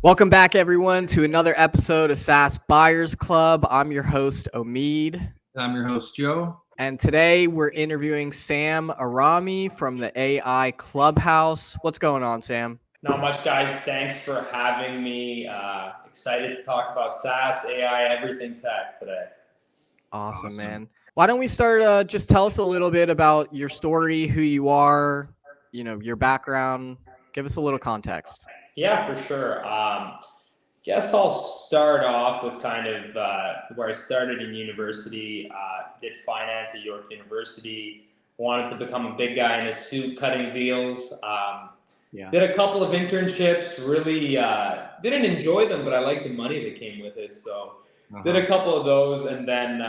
Welcome back, everyone, to another episode of SaaS Buyers Club. I'm your host, Omid. I'm your host, Joe. And today we're interviewing Sam Arami from the AI Clubhouse. What's going on, Sam? Not much, guys. Thanks for having me. Excited to talk about SaaS, AI, everything tech today. Awesome, man. Why don't we start? Just tell us a little bit about your story, who you are, your background. Give us a little context. Yeah, for sure. Guess I'll start off with kind of where I started in university. Did finance at York University. Wanted to become a big guy in a suit cutting deals. Did a couple of internships. Really didn't enjoy them, but I liked the money that came with it. So did a couple of those, and then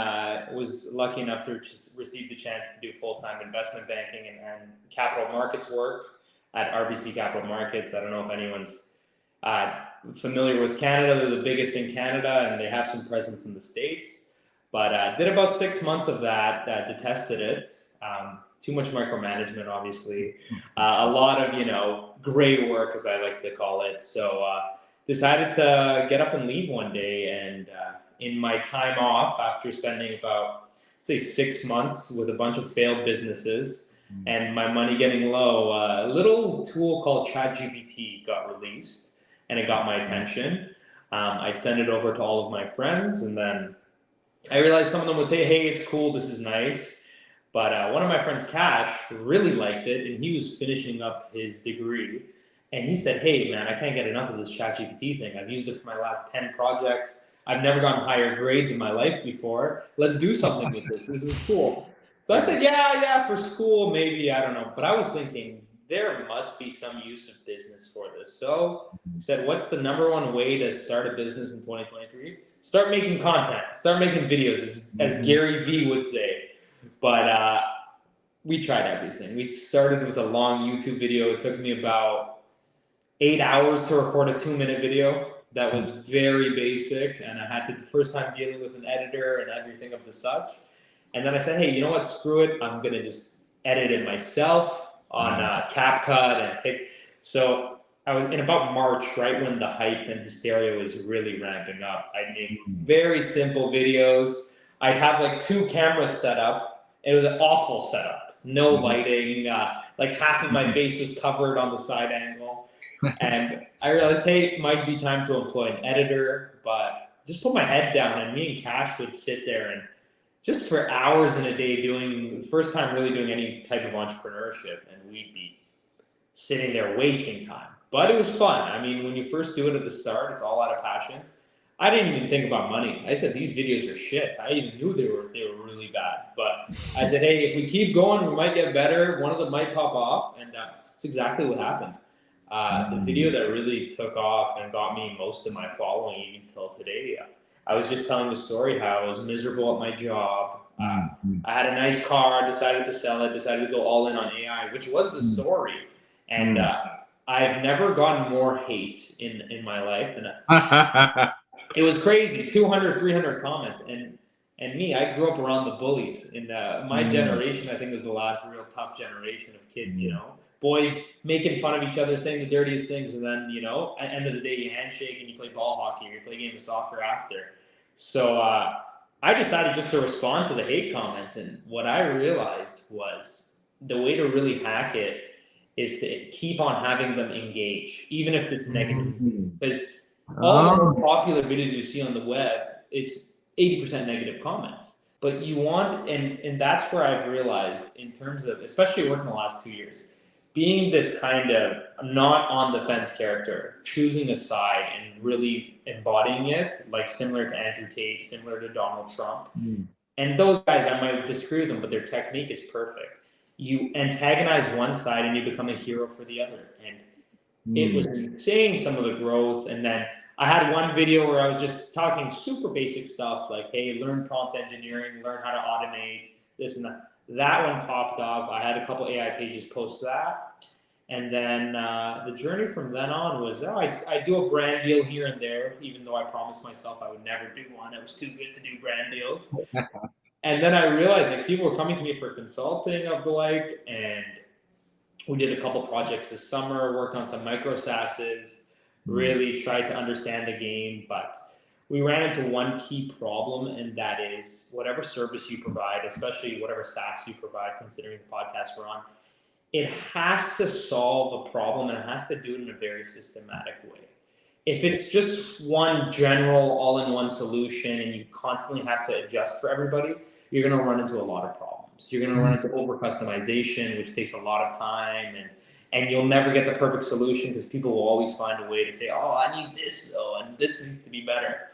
was lucky enough to receive the chance to do full-time investment banking and capital markets work at RBC Capital Markets. I don't know if anyone's familiar with Canada. They're the biggest in Canada, and they have some presence in the States. But did about 6 months of that, detested it. Too much micromanagement, obviously. A lot of, gray work, as I like to call it. So decided to get up and leave one day. And in my time off, after spending about, say, 6 months with a bunch of failed businesses, and my money getting low, a little tool called ChatGPT got released, and it got my attention. I'd send it over to all of my friends, and then I realized some of them would say, hey, it's cool, this is nice. But one of my friends, Cash, really liked it, and he was finishing up his degree. And he said, hey, man, I can't get enough of this ChatGPT thing. I've used it for my last 10 projects. I've never gotten higher grades in my life before. Let's do something with this. This is cool. So I said, yeah, for school, maybe, I don't know. But I was thinking, there must be some use of business for this. So I said, what's the number one way to start a business in 2023? Start making content. Start making videos, as Gary Vee would say. But we tried everything. We started with a long YouTube video. It took me about 8 hours to record a 2-minute video. That was very basic, and I had to, the first time dealing with an editor and everything of the such. And then I said, hey, you know what? Screw it. I'm going to just edit it myself on CapCut and take. So I was in about March, right when the hype and hysteria was really ramping up. I made very simple videos. I'd have like 2 cameras set up. It was an awful setup. No lighting. Like half of my face was covered on the side angle. And I realized, hey, it might be time to employ an editor, but just put my head down, and me and Cash would sit there and just for hours in a day doing, the first time really doing any type of entrepreneurship, and we'd be sitting there wasting time. But it was fun. I mean, when you first do it at the start, it's all out of passion. I didn't even think about money. I said, these videos are shit. I even knew they were really bad. But I said, hey, if we keep going, we might get better. One of them might pop off. And that's exactly what happened. The video that really took off and got me most of my following even until today, I was just telling the story how I was miserable at my job. I had a nice car, decided to sell it, decided to go all in on AI, which was the story. And I've never gotten more hate in my life. And it was crazy, 200, 300 comments. And me, I grew up around the bullies. In my generation, I think was the last real tough generation of kids, boys making fun of each other, saying the dirtiest things. And then, at the end of the day, you handshake and you play ball hockey or you play a game of soccer after. So I decided just to respond to the hate comments. And what I realized was the way to really hack it is to keep on having them engage, even if it's negative. Because all the more popular videos you see on the web, it's 80% negative comments. But you want, and that's where I've realized in terms of, especially working the last 2 years, being this kind of not on the fence character, choosing a side and really embodying it, like similar to Andrew Tate, similar to Donald Trump. And those guys, I might disagree with them, but their technique is perfect. You antagonize one side and you become a hero for the other. And it was insane, some of the growth. And then I had one video where I was just talking super basic stuff like, hey, learn prompt engineering, learn how to automate, this and that. That one popped off. I had a couple AI pages post that. And then the journey from then on was, I do a brand deal here and there, even though I promised myself I would never do one. I was too good to do brand deals. And then I realized like people were coming to me for consulting of the like, and we did a couple projects this summer, worked on some micro SaaSes. really tried to understand the game, but we ran into one key problem, and that is whatever service you provide, especially whatever SaaS you provide, considering the podcast we're on, it has to solve a problem and it has to do it in a very systematic way. If it's just one general all-in-one solution and you constantly have to adjust for everybody, you're going to run into a lot of problems. You're going to run into over-customization, which takes a lot of time, and you'll never get the perfect solution because people will always find a way to say, oh, I need this though, and this needs to be better.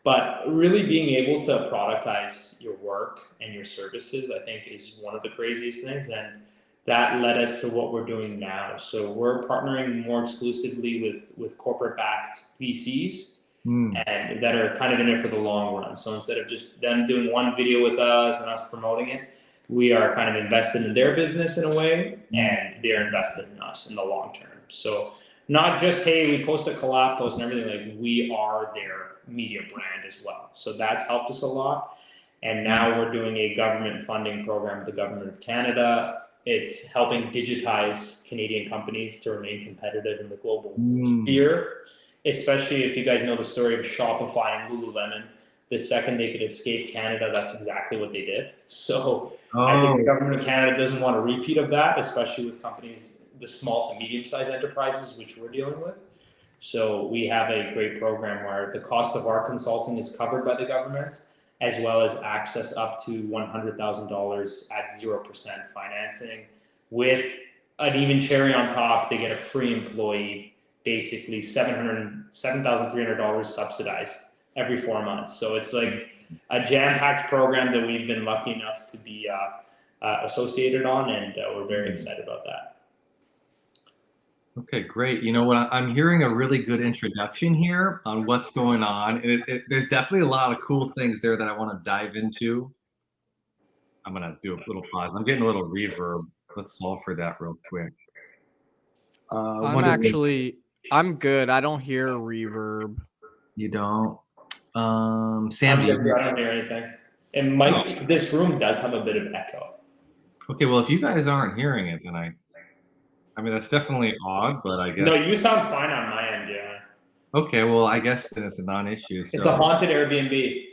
But really being able to productize your work and your services, I think, is one of the craziest things. And that led us to what we're doing now. So we're partnering more exclusively with corporate-backed VCs and that are kind of in it for the long run. So instead of just them doing one video with us and us promoting it, we are kind of invested in their business in a way, and they're invested in us in the long term. So not just, hey, we post a collab post and everything, like we are their media brand as well. So that's helped us a lot. And now we're doing a government funding program with the government of Canada. It's helping digitize Canadian companies to remain competitive in the global sphere, especially if you guys know the story of Shopify and Lululemon. The second they could escape Canada, that's exactly what they did. So I think the government of Canada doesn't want a repeat of that, especially with companies, the small to medium-sized enterprises, which we're dealing with. So we have a great program where the cost of our consulting is covered by the government, as well as access up to $100,000 at 0% financing. With an even cherry on top, they get a free employee, basically $7,300 subsidized every 4 months. So it's like a jam-packed program that we've been lucky enough to be associated on, and we're very excited about that. Okay, great. You know what? I'm hearing a really good introduction here on what's going on. There's definitely a lot of cool things there that I want to dive into. I'm going to do a little pause. I'm getting a little reverb. Let's solve for that real quick. I'm good. I don't hear reverb. You don't? Sam, I don't hear anything. It might be, this room does have a bit of echo. Okay, well, if you guys aren't hearing it, then I mean, that's definitely odd, but I guess. No, you sound fine on my end, yeah. Okay, well, I guess then it's a non-issue. So. It's a haunted Airbnb.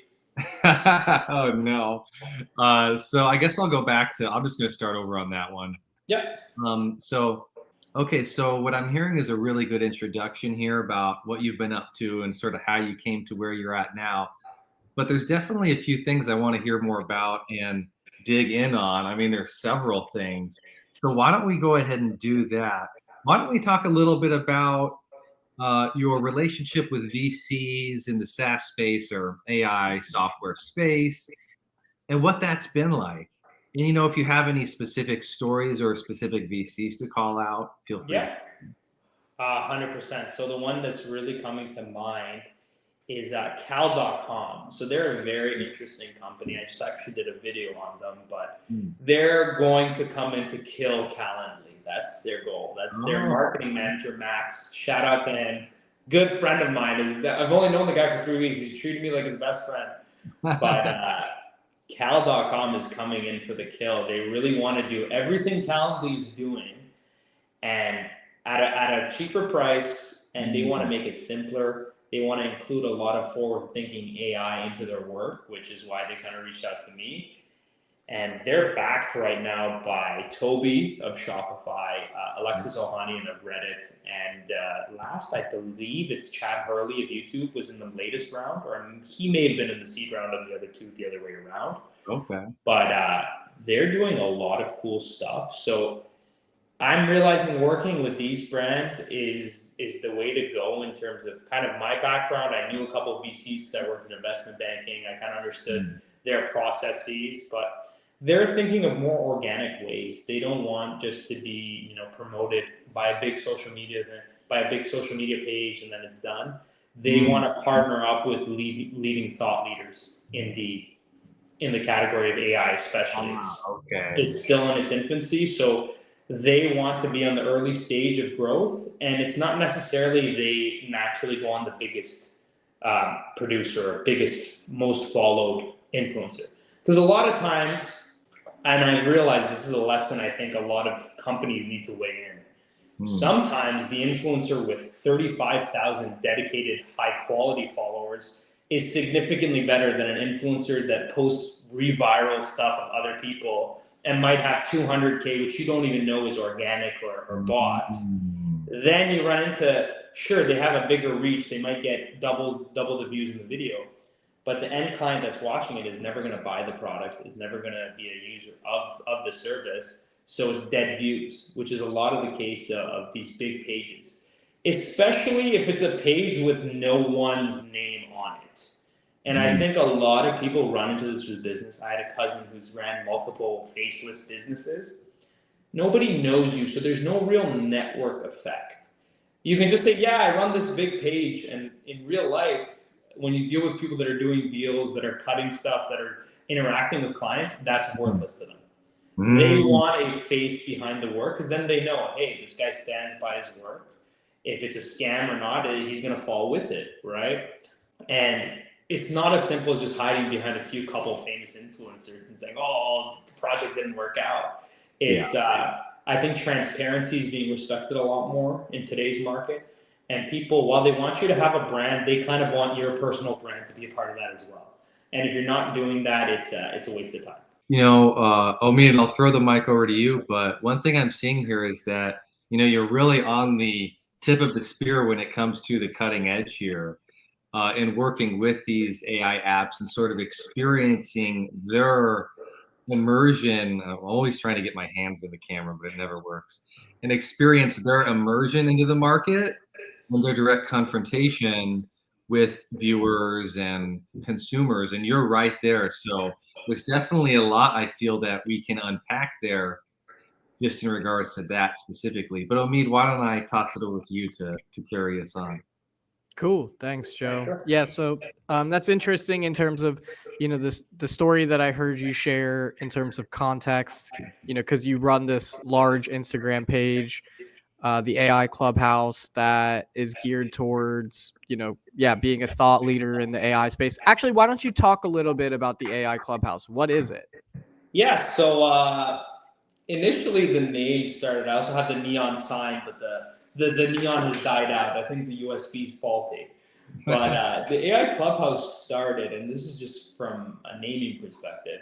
Oh, no. So I guess I'll go back to, I'm just going to start over on that one. Yep. Okay, so what I'm hearing is a really good introduction here about what you've been up to and sort of how you came to where you're at now. But there's definitely a few things I want to hear more about and dig in on. I mean, there's several things. So why don't we go ahead and do that? Why don't we talk a little bit about your relationship with VCs in the SaaS space or AI software space and what that's been like? And, you know, if you have any specific stories or specific VCs to call out, feel free. Yeah, 100%. So the one that's really coming to mind is cal.com. So they're a very interesting company. I just actually did a video on them, but they're going to come in to kill Calendly. That's their goal. That's their marketing manager, Max. Shout out to him. Good friend of mine. I've only known the guy for 3 weeks. He's treated me like his best friend. But cal.com is coming in for the kill. They really want to do everything Calendly is doing and at a cheaper price, and they want to make it simpler. They want to include a lot of forward-thinking AI into their work, which is why they kind of reached out to me. And they're backed right now by Toby of Shopify, Alexis Ohanian of Reddit, and last, I believe it's Chad Hurley of YouTube was in the latest round, or he may have been in the seed round of the other two the other way around. Okay. But they're doing a lot of cool stuff. So I'm realizing working with these brands is the way to go in terms of kind of my background. I knew a couple of VCs because I worked in investment banking. I kind of understood their processes, but they're thinking of more organic ways. They don't want just to be, you know, promoted by a big social media page and then it's done. They want to partner up with leading thought leaders in the category of AI, especially. It's still in its infancy, so they want to be on the early stage of growth, and it's not necessarily they naturally go on the biggest producer or biggest, most followed influencer. Because a lot of times, and I've realized this is a lesson I think a lot of companies need to weigh in. Sometimes the influencer with 35,000 dedicated high quality followers is significantly better than an influencer that posts reviral stuff of other people and might have 200K, which you don't even know is organic or bought. Then you run into, sure, they have a bigger reach, they might get double the views in the video, but the end client that's watching it is never going to buy the product, is never going to be a user of the service. So it's dead views, which is a lot of the case of these big pages, especially if it's a page with no one's name on it. And I think a lot of people run into this with business. I had a cousin who's ran multiple faceless businesses. Nobody knows you, so there's no real network effect. You can just say, yeah, I run this big page, and in real life, when you deal with people that are doing deals, that are cutting stuff, that are interacting with clients, that's worthless to them. They want a face behind the work, because then they know, hey, this guy stands by his work. If it's a scam or not, he's going to fall with it, right? And it's not as simple as just hiding behind a few couple famous influencers and saying, oh, the project didn't work out. It's I think transparency is being respected a lot more in today's market. And people, while they want you to have a brand, they kind of want your personal brand to be a part of that as well. And if you're not doing that, it's a waste of time. Omid, I'll throw the mic over to you, but one thing I'm seeing here is that, you're really on the tip of the spear when it comes to the cutting edge here, in working with these AI apps and sort of experiencing their immersion. I'm always trying to get my hands in the camera, but it never works. And experience their immersion into the market and their direct confrontation with viewers and consumers. And you're right there. So there's definitely a lot, I feel, that we can unpack there just in regards to that specifically. But Omid, why don't I toss it over to you to carry us on? Cool. Thanks, Joe. Sure. Yeah. So that's interesting in terms of, the story that I heard you share in terms of context, because you run this large Instagram page, the AI Clubhouse, that is geared towards, being a thought leader in the AI space. Actually, why don't you talk a little bit about the AI Clubhouse? What is it? Yeah. So initially the name started. I also have the neon sign, but the neon has died out. I think the USB is faulty. But the AI Clubhouse started, and this is just from a naming perspective.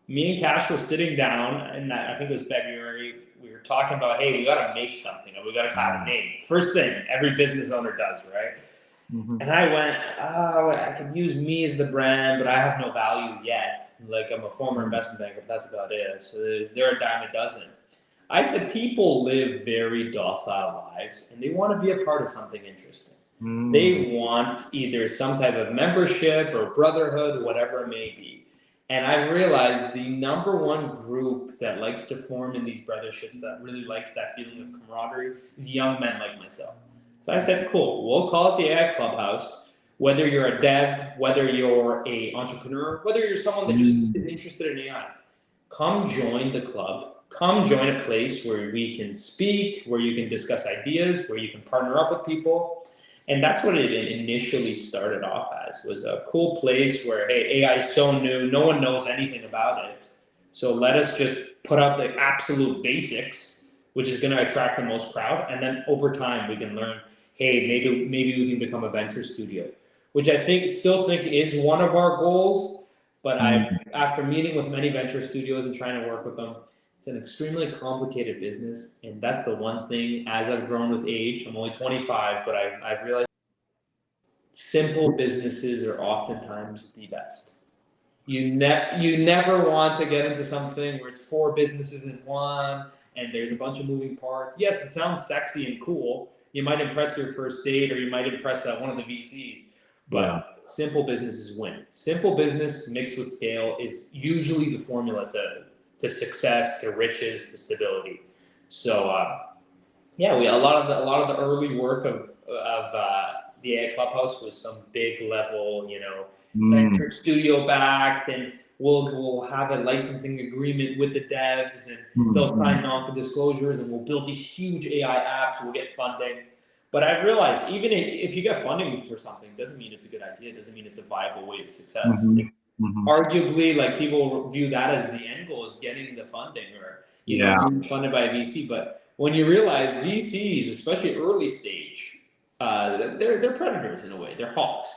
Me and Cash were sitting down, and I think it was February. We were talking about, hey, we got to make something, and we got to have a name. First thing every business owner does, right? And I went, I can use me as the brand, but I have no value yet. Like, I'm a former investment banker, but that's about it. So they're a dime a dozen. I said, people live very docile lives, and they want to be a part of something interesting. They want either some type of membership or brotherhood, whatever it may be. And I've realized the number one group that likes to form in these brotherships, that really likes that feeling of camaraderie, is young men like myself. So I said, cool, we'll call it the AI Clubhouse. Whether you're a dev, whether you're an entrepreneur, whether you're someone that just is interested in AI, come join the club. Come join a place where we can speak, where you can discuss ideas, where you can partner up with people. And that's what it initially started off as, was a cool place where, hey, AI is so new, no one knows anything about it. So let us just put out the absolute basics, which is going to attract the most crowd. And then over time, we can learn, hey, maybe we can become a venture studio, which I still think is one of our goals. But after meeting with many venture studios and trying to work with them, it's an extremely complicated business, and that's the one thing. As I've grown with age, I'm only 25, but I've realized simple businesses are oftentimes the best. You never want to get into something where it's 4 businesses in one, and there's a bunch of moving parts. Yes, it sounds sexy and cool. You might impress your first date, or you might impress one of the VCs. But simple businesses win. Simple business mixed with scale is usually the formula to success, to riches, to stability. So a lot of the early work of the AI Clubhouse was some big level, venture studio backed, and we'll have a licensing agreement with the devs, and they'll sign non-disclosures, and we'll build these huge AI apps. We'll get funding. But I realized even if you get funding for something, doesn't mean it's a good idea. It doesn't mean it's a viable way to success. Arguably, like, people view that as the end goal, is getting the funding, or being funded by a VC. But when you realize VCs, especially early stage, they're predators in a way. They're hawks.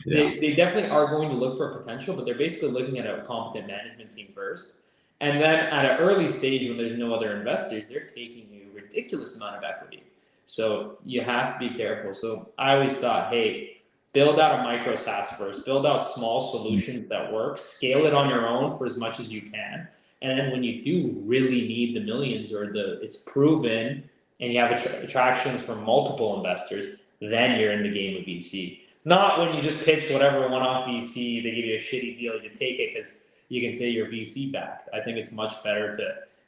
Yeah. They definitely are going to look for potential, but they're basically looking at a competent management team first. And then at an early stage when there's no other investors, they're taking a ridiculous amount of equity. So you have to be careful. So I always thought, hey, build out a micro SaaS first, build out small solutions that work, scale it on your own for as much as you can. And then when you do really need the millions or it's proven and you have attractions from multiple investors, then you're in the game of VC. Not when you just pitch whatever one-off VC, they give you a shitty deal, you take it because you can say you're VC backed. I think it's much better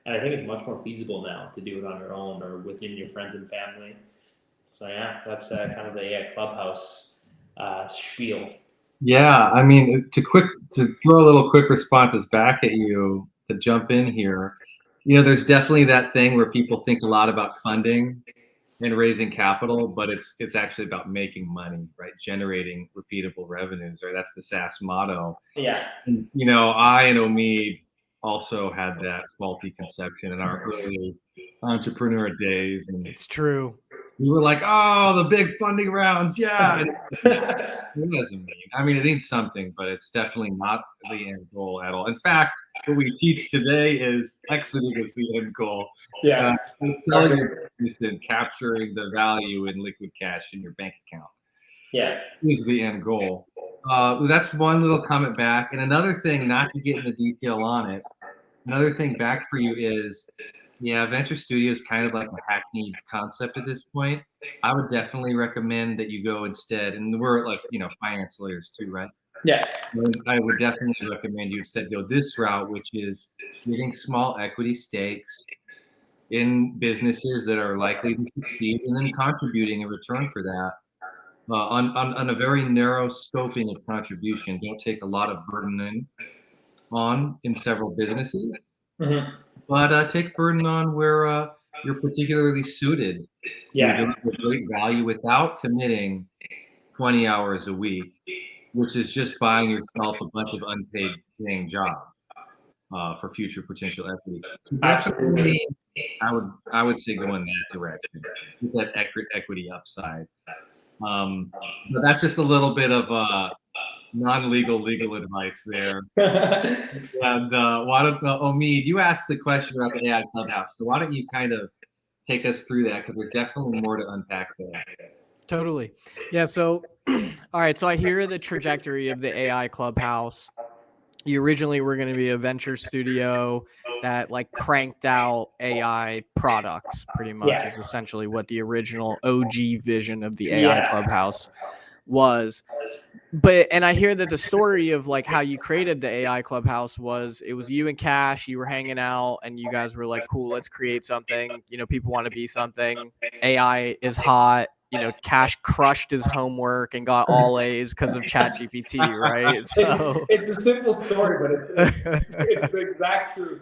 and I think it's much more feasible now to do it on your own or within your friends and family. So yeah, that's kind of the AI Clubhouse spiel. Yeah, I mean, to throw a little quick responses back at you to jump in here, there's definitely that thing where people think a lot about funding and raising capital, but it's actually about making money, right? Generating repeatable revenues, right? That's the SaaS motto. Yeah. And, I and Omid also had that faulty conception in our early entrepreneur days, and It's true. we were like, "Oh, the big funding rounds, yeah." It doesn't mean. I mean, it means something, but it's definitely not the end goal at all. In fact, what we teach today is exiting is the end goal. Yeah. Selling your business and capturing the value in liquid cash in your bank account Yeah. is the end goal. That's one little comment back. And another thing, not to get into detail on it, another thing back for you is, yeah, venture studio is kind of like a hackneyed concept at this point. I would definitely recommend that you go instead, and we're like, finance lawyers too, right? Yeah. I would definitely recommend you instead go this route, which is getting small equity stakes in businesses that are likely to succeed, and then contributing in return for that on a very narrow scoping of contribution. Don't take a lot of burden in several businesses, Mm-hmm. but take burden on where you're particularly suited to Yeah. deliver great value without committing 20 hours a week, which is just buying yourself a bunch of unpaid paying jobs for future potential equity. So definitely, Absolutely. I would say go in that direction with that equity upside. But that's just a little bit of non-legal legal advice there. And why don't Omid, you asked the question about the AI Clubhouse, so why don't you kind of take us through that, because there's definitely more to unpack there. Totally. Yeah. So, all right. So I hear the trajectory of the AI Clubhouse. You originally were going to be a venture studio that like cranked out AI products, pretty much, is essentially what the original OG vision of the AI Clubhouse was. And I hear that the story of like how you created the AI Clubhouse was it was you and Cash, you were hanging out and you guys were like, cool, let's create something. People want to be something. AI is hot. Cash crushed his homework and got all A's because of ChatGPT, right? So it's a simple story, but it's the exact truth.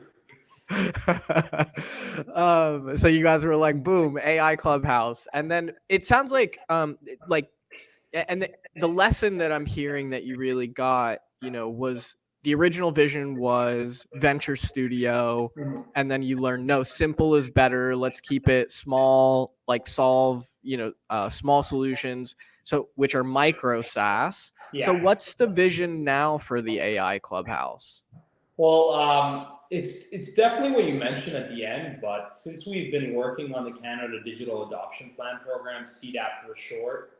So you guys were like, boom, AI Clubhouse. And then it sounds like and the lesson that I'm hearing that you really got, was the original vision was venture studio. And then you learn, no, simple is better. Let's keep it small, like solve, small solutions. So, which are micro SaaS. Yeah. So what's the vision now for the AI Clubhouse? Well, it's definitely what you mentioned at the end, but since we've been working on the Canada Digital Adoption Plan program, CDAP for short,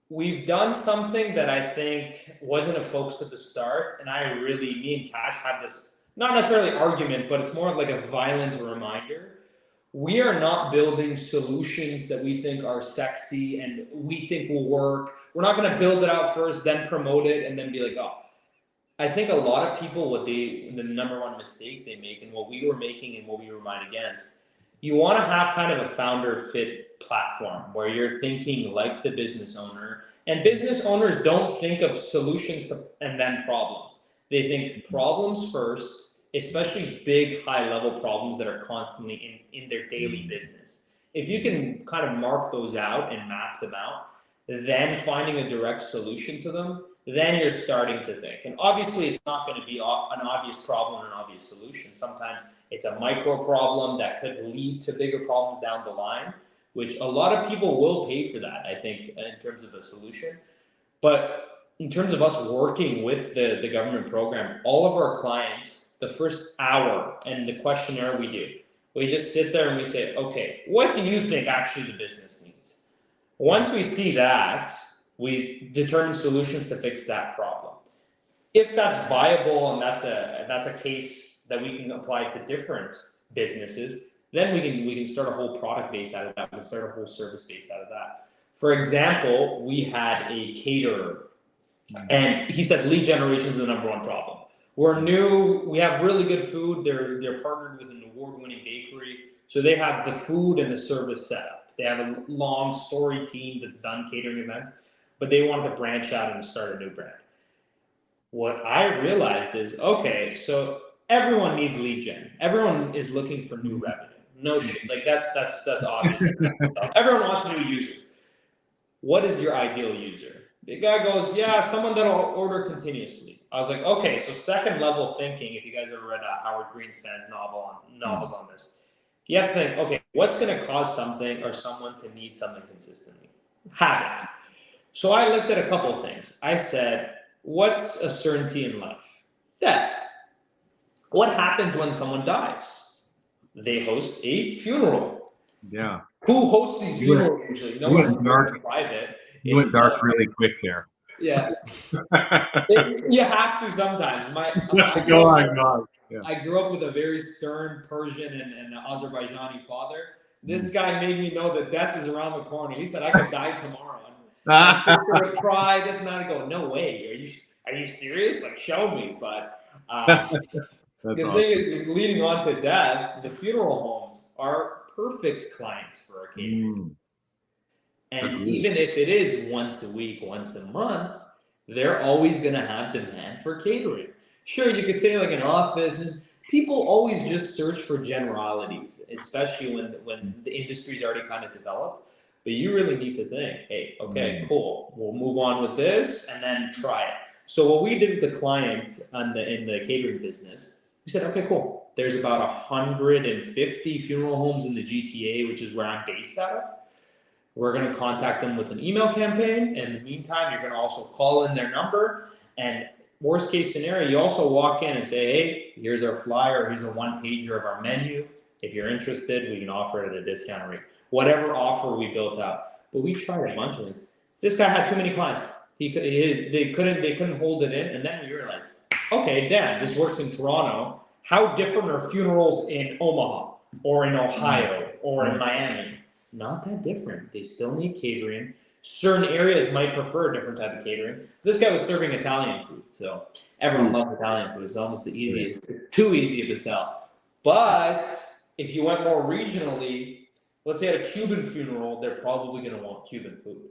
we've done something that I think wasn't a focus at the start, and me and Cash have this, not necessarily argument, but it's more like a violent reminder. We are not building solutions that we think are sexy and we think will work. We're not going to build it out first, then promote it, and then be like, oh. I think a lot of people, the number one mistake they make, and what we were making and what we remind against, you want to have kind of a founder fit platform where you're thinking like the business owner. And business owners don't think of solutions and then problems. They think problems first, especially big, high level problems that are constantly in their daily business. If you can kind of mark those out and map them out, then finding a direct solution to them, then you're starting to think. And obviously, it's not going to be an obvious problem and an obvious solution. Sometimes It's a micro problem that could lead to bigger problems down the line, which a lot of people will pay for that, I think, in terms of the solution. But in terms of us working with the government program, all of our clients, the first hour and the questionnaire we just sit there and we say, okay, what do you think actually the business needs? Once we see that, we determine solutions to fix that problem. If that's viable and that's a case that we can apply to different businesses, then we can start a whole product base out of that. We can start a whole service base out of that. For example, we had a caterer, and he said lead generation is the number one problem. We're new, we have really good food. They're partnered with an award-winning bakery, so they have the food and the service set up. They have a long story team that's done catering events, but they wanted to branch out and start a new brand. What I realized is, okay, so everyone needs lead gen. Everyone is looking for new revenue. No shit, like that's obvious. Everyone wants new users. What is your ideal user? The guy goes, yeah, someone that'll order continuously. I was like, okay, so second level thinking, if you guys ever read Howard Greenspan's novels on this, you have to think, okay, what's going to cause something or someone to need something consistently? Habit. So I looked at a couple of things. I said, what's a certainty in life? Death. What happens when someone dies? They host a funeral. Yeah. Who hosts these funerals usually? No one private. You went dark really quick there. Yeah. You have to sometimes. Go on. Yeah. I grew up with a very stern Persian and Azerbaijani father. This guy made me know that death is around the corner. He said I could die tomorrow. My sister would cry, this and that. I go, no way. Are you serious? Like, show me. But the thing is, leading on to death, the funeral homes are perfect clients for our catering. And even if it is once a week, once a month, they're always going to have demand for catering. Sure, you could say like an office. People always just search for generalities, especially when the industry's already kind of developed. But you really need to think, hey, okay, cool. We'll move on with this and then try it. So what we did with the client in the catering business, we said, okay, cool. There's about 150 funeral homes in the GTA, which is where I'm based out of. We're going to contact them with an email campaign. In the meantime, you're going to also call in their number. And worst case scenario, you also walk in and say, hey, here's our flyer. Here's a one-pager of our menu. If you're interested, we can offer it at a discount rate. Whatever offer we built out. But we tried a bunch of things. This guy had too many clients. They couldn't hold it in. And then we realized, okay, damn, this works in Toronto. How different are funerals in Omaha or in Ohio or in Miami? Not that different. They still need catering. Certain areas might prefer a different type of catering. This guy was serving Italian food, so everyone loves Italian food. It's almost the easiest, too easy to sell. But if you went more regionally, let's say at a Cuban funeral, they're probably going to want Cuban food.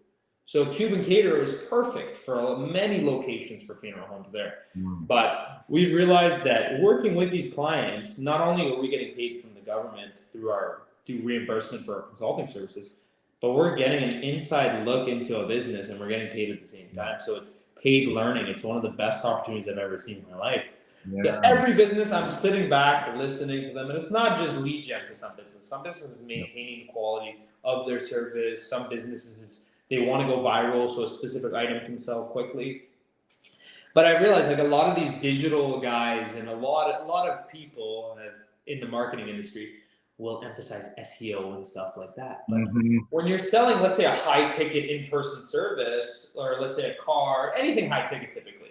So Cuban caterer is perfect for many locations for funeral homes there. But we've realized that working with these clients, not only are we getting paid from the government through reimbursement for our consulting services, but we're getting an inside look into a business and we're getting paid at the same time. So it's paid learning. It's one of the best opportunities I've ever seen in my life. Yeah. Every business, I'm sitting back listening to them, and it's not just lead gen for some businesses. Some businesses maintaining the quality of their service. Some businesses, they want to go viral so a specific item can sell quickly. But I realized like a lot of these digital guys and a lot of people in the marketing industry will emphasize SEO and stuff like that. But when you're selling, let's say a high ticket in-person service, or let's say a car, anything high ticket typically,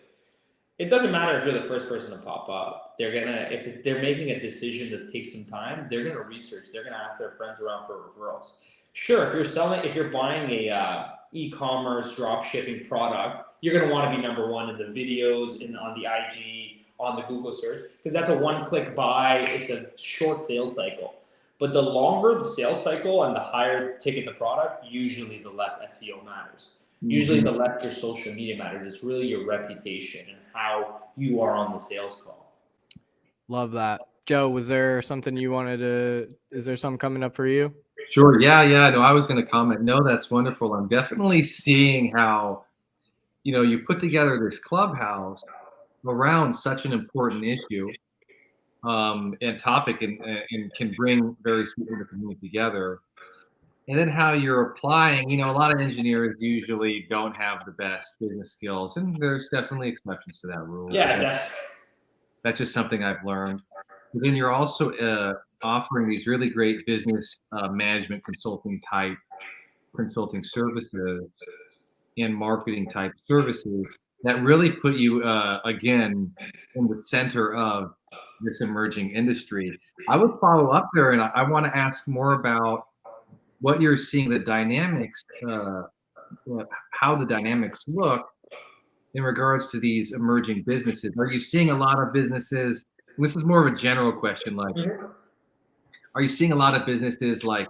it doesn't matter if you're the first person to pop up. If they're making a decision that takes some time, they're gonna research. They're gonna ask their friends around for referrals. Sure, if you're buying a e-commerce drop shipping product, you're gonna want to be number one in the videos, on the IG, on the Google search, because that's a one-click buy. It's a short sales cycle. But the longer the sales cycle and the higher ticket the product, usually the less SEO matters. Usually the less your social media matters. It's really your reputation and how you are on the sales call. Love that. Joe, was there something is there something coming up for you? Sure. Yeah. No, I was going to comment. No, that's wonderful. I'm definitely seeing how, you put together this clubhouse around such an important issue. and topic, and can bring various people in the community together. And then how you're applying, a lot of engineers usually don't have the best business skills, and there's definitely exceptions to that rule. Yeah, That's just something I've learned. But then you're also offering these really great business management consulting services and marketing type services that really put you again in the center of this emerging industry. I would follow up there, and I want to ask more about what you're seeing, the dynamics, how the dynamics look in regards to these emerging businesses. Are you seeing a lot of businesses? This is more of a general question, like, are you seeing a lot of businesses like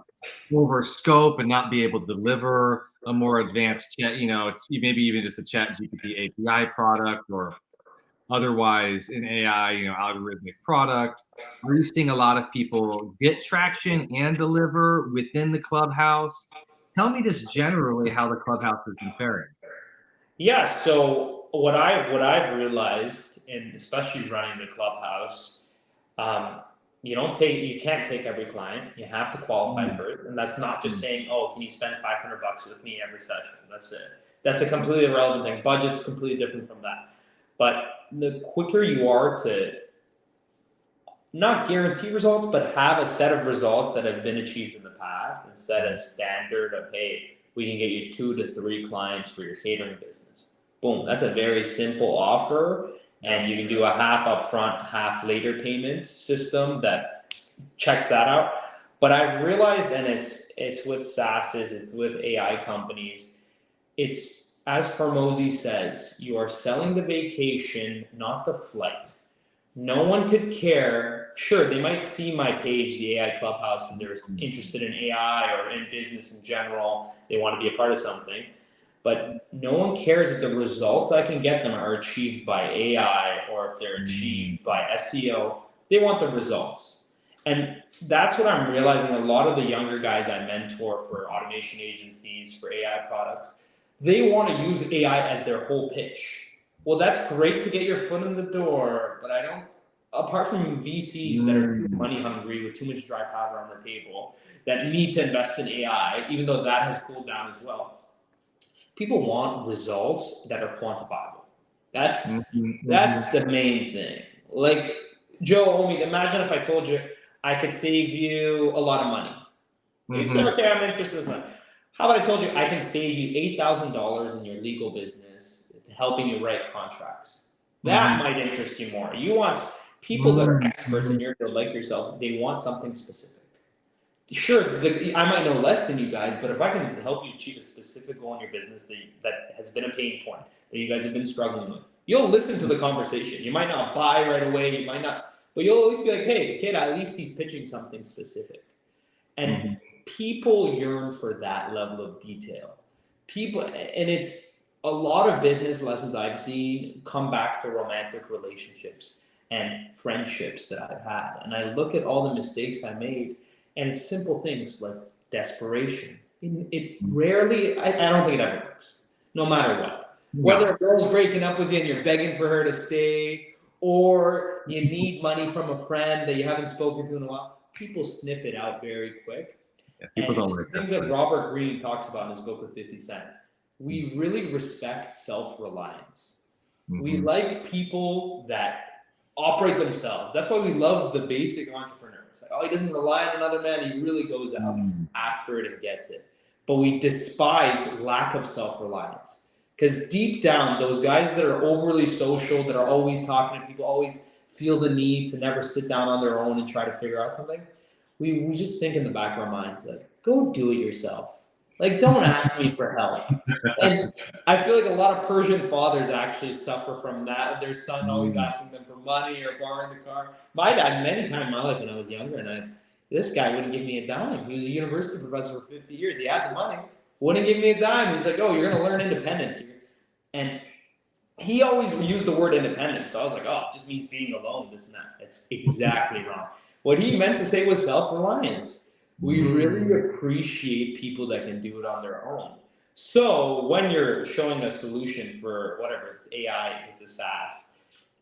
over scope and not be able to deliver a more advanced chat, maybe even just a chat GPT API product, or otherwise an AI, algorithmic product? Are you seeing a lot of people get traction and deliver within the Clubhouse? Tell me just generally how the Clubhouse has been faring. Yeah, so what I've realized, and especially running the Clubhouse, you can't take every client. You have to qualify first, and that's not just saying, oh, can you spend $500 with me every session? That's it. That's a completely irrelevant thing. Budget's completely different from that. But the quicker you are to not guarantee results, but have a set of results that have been achieved in the past, and set a standard of, hey, we can get you 2 to 3 clients for your catering business. Boom, that's a very simple offer, and you can do a half upfront, half later payment system that checks that out. But I've realized, and it's with SaaSes, it's with AI companies, it's as Hormozi says, you are selling the vacation, not the flight. No one could care. Sure, they might see my page, the AI Clubhouse, because they're interested in AI or in business in general. They want to be a part of something. But no one cares if the results I can get them are achieved by AI or if they're achieved by SEO. They want the results. And that's what I'm realizing. A lot of the younger guys I mentor for automation agencies, for AI products, they want to use AI as their whole pitch. Well, that's great to get your foot in the door, but I don't, apart from VCs that are money hungry with too much dry powder on the table that need to invest in AI, even though that has cooled down as well, people want results that are quantifiable. That's the main thing. Like, Joe, imagine if I told you I could save you a lot of money. You'd say, okay, I'm interested in that. How about I told you I can save you $8,000 in your legal business, helping you write contracts? That might interest you more. You want people that are experts in your field, like yourselves, they want something specific. Sure, I might know less than you guys, but if I can help you achieve a specific goal in your business that has been a pain point that you guys have been struggling with, you'll listen to the conversation. You might not buy right away, you might not, but you'll at least be like, hey, kid, at least he's pitching something specific. And people yearn for that level of detail. And it's a lot of business lessons I've seen come back to romantic relationships and friendships that I've had. And I look at all the mistakes I made, and it's simple things like desperation. It rarely, I don't think it ever works, no matter what. Whether a girl's breaking up with you and you're begging for her to stay, or you need money from a friend that you haven't spoken to in a while, people sniff it out very quick. Yeah, people don't it's the thing that Robert Greene talks about in his book with 50 Cent. We really respect self-reliance. We like people that operate themselves. That's why we love the basic entrepreneur. It's like, oh, he doesn't rely on another man. He really goes out after it and gets it. But we despise lack of self-reliance. Because deep down, those guys that are overly social, that are always talking to people, always feel the need to never sit down on their own and try to figure out something, we just think in the back of our minds, like, go do it yourself. Like, don't ask me for help. And I feel like a lot of Persian fathers actually suffer from that. Their son always asking them for money or borrowing the car. My dad, many times in my life when I was younger, and this guy wouldn't give me a dime. He was a university professor for 50 years. He had the money, wouldn't give me a dime. He's like, oh, you're going to learn independence. And he always used the word independence. So I was like, oh, it just means being alone, this and that. It's exactly wrong. What he meant to say was self-reliance. We really appreciate people that can do it on their own. So when you're showing a solution for whatever, it's AI, it's a SaaS,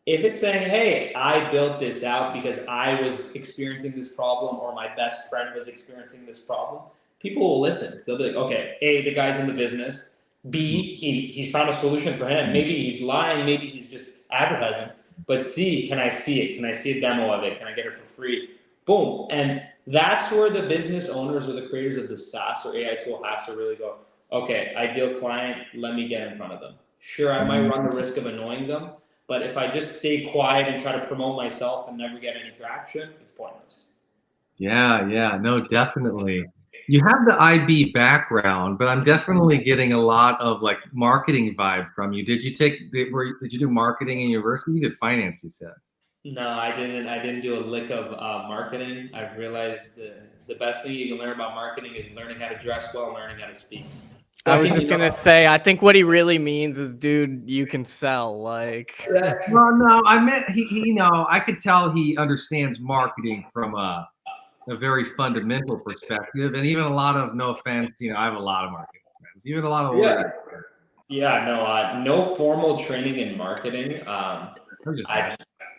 If it's saying, hey, I built this out because I was experiencing this problem or my best friend was experiencing this problem, people will listen. They'll be like, okay, A, the guy's in the business. B, he's found a solution for him. Maybe he's lying, maybe he's just advertising. But C, can I see it? Can I see a demo of it? Can I get it for free? Boom. And that's where the business owners or the creators of the SaaS or AI tool have to really go, okay, ideal client, let me get in front of them. Sure, I might run the risk of annoying them, but if I just stay quiet and try to promote myself and never get any traction, it's pointless. Yeah, no, definitely. You have the IB background, but I'm definitely getting a lot of like marketing vibe from you. Did you do marketing in university? You did finance, you said. No, I didn't. I didn't do a lick of marketing. I've realized the best thing you can learn about marketing is learning how to dress well and learning how to speak. I was just gonna say, I think what he really means is, dude, you can sell. Like, Well, no, I meant he I could tell he understands marketing from a very fundamental perspective, and even a lot of, no offense, I have a lot of marketing friends, even a lot of lawyers. No formal training in marketing.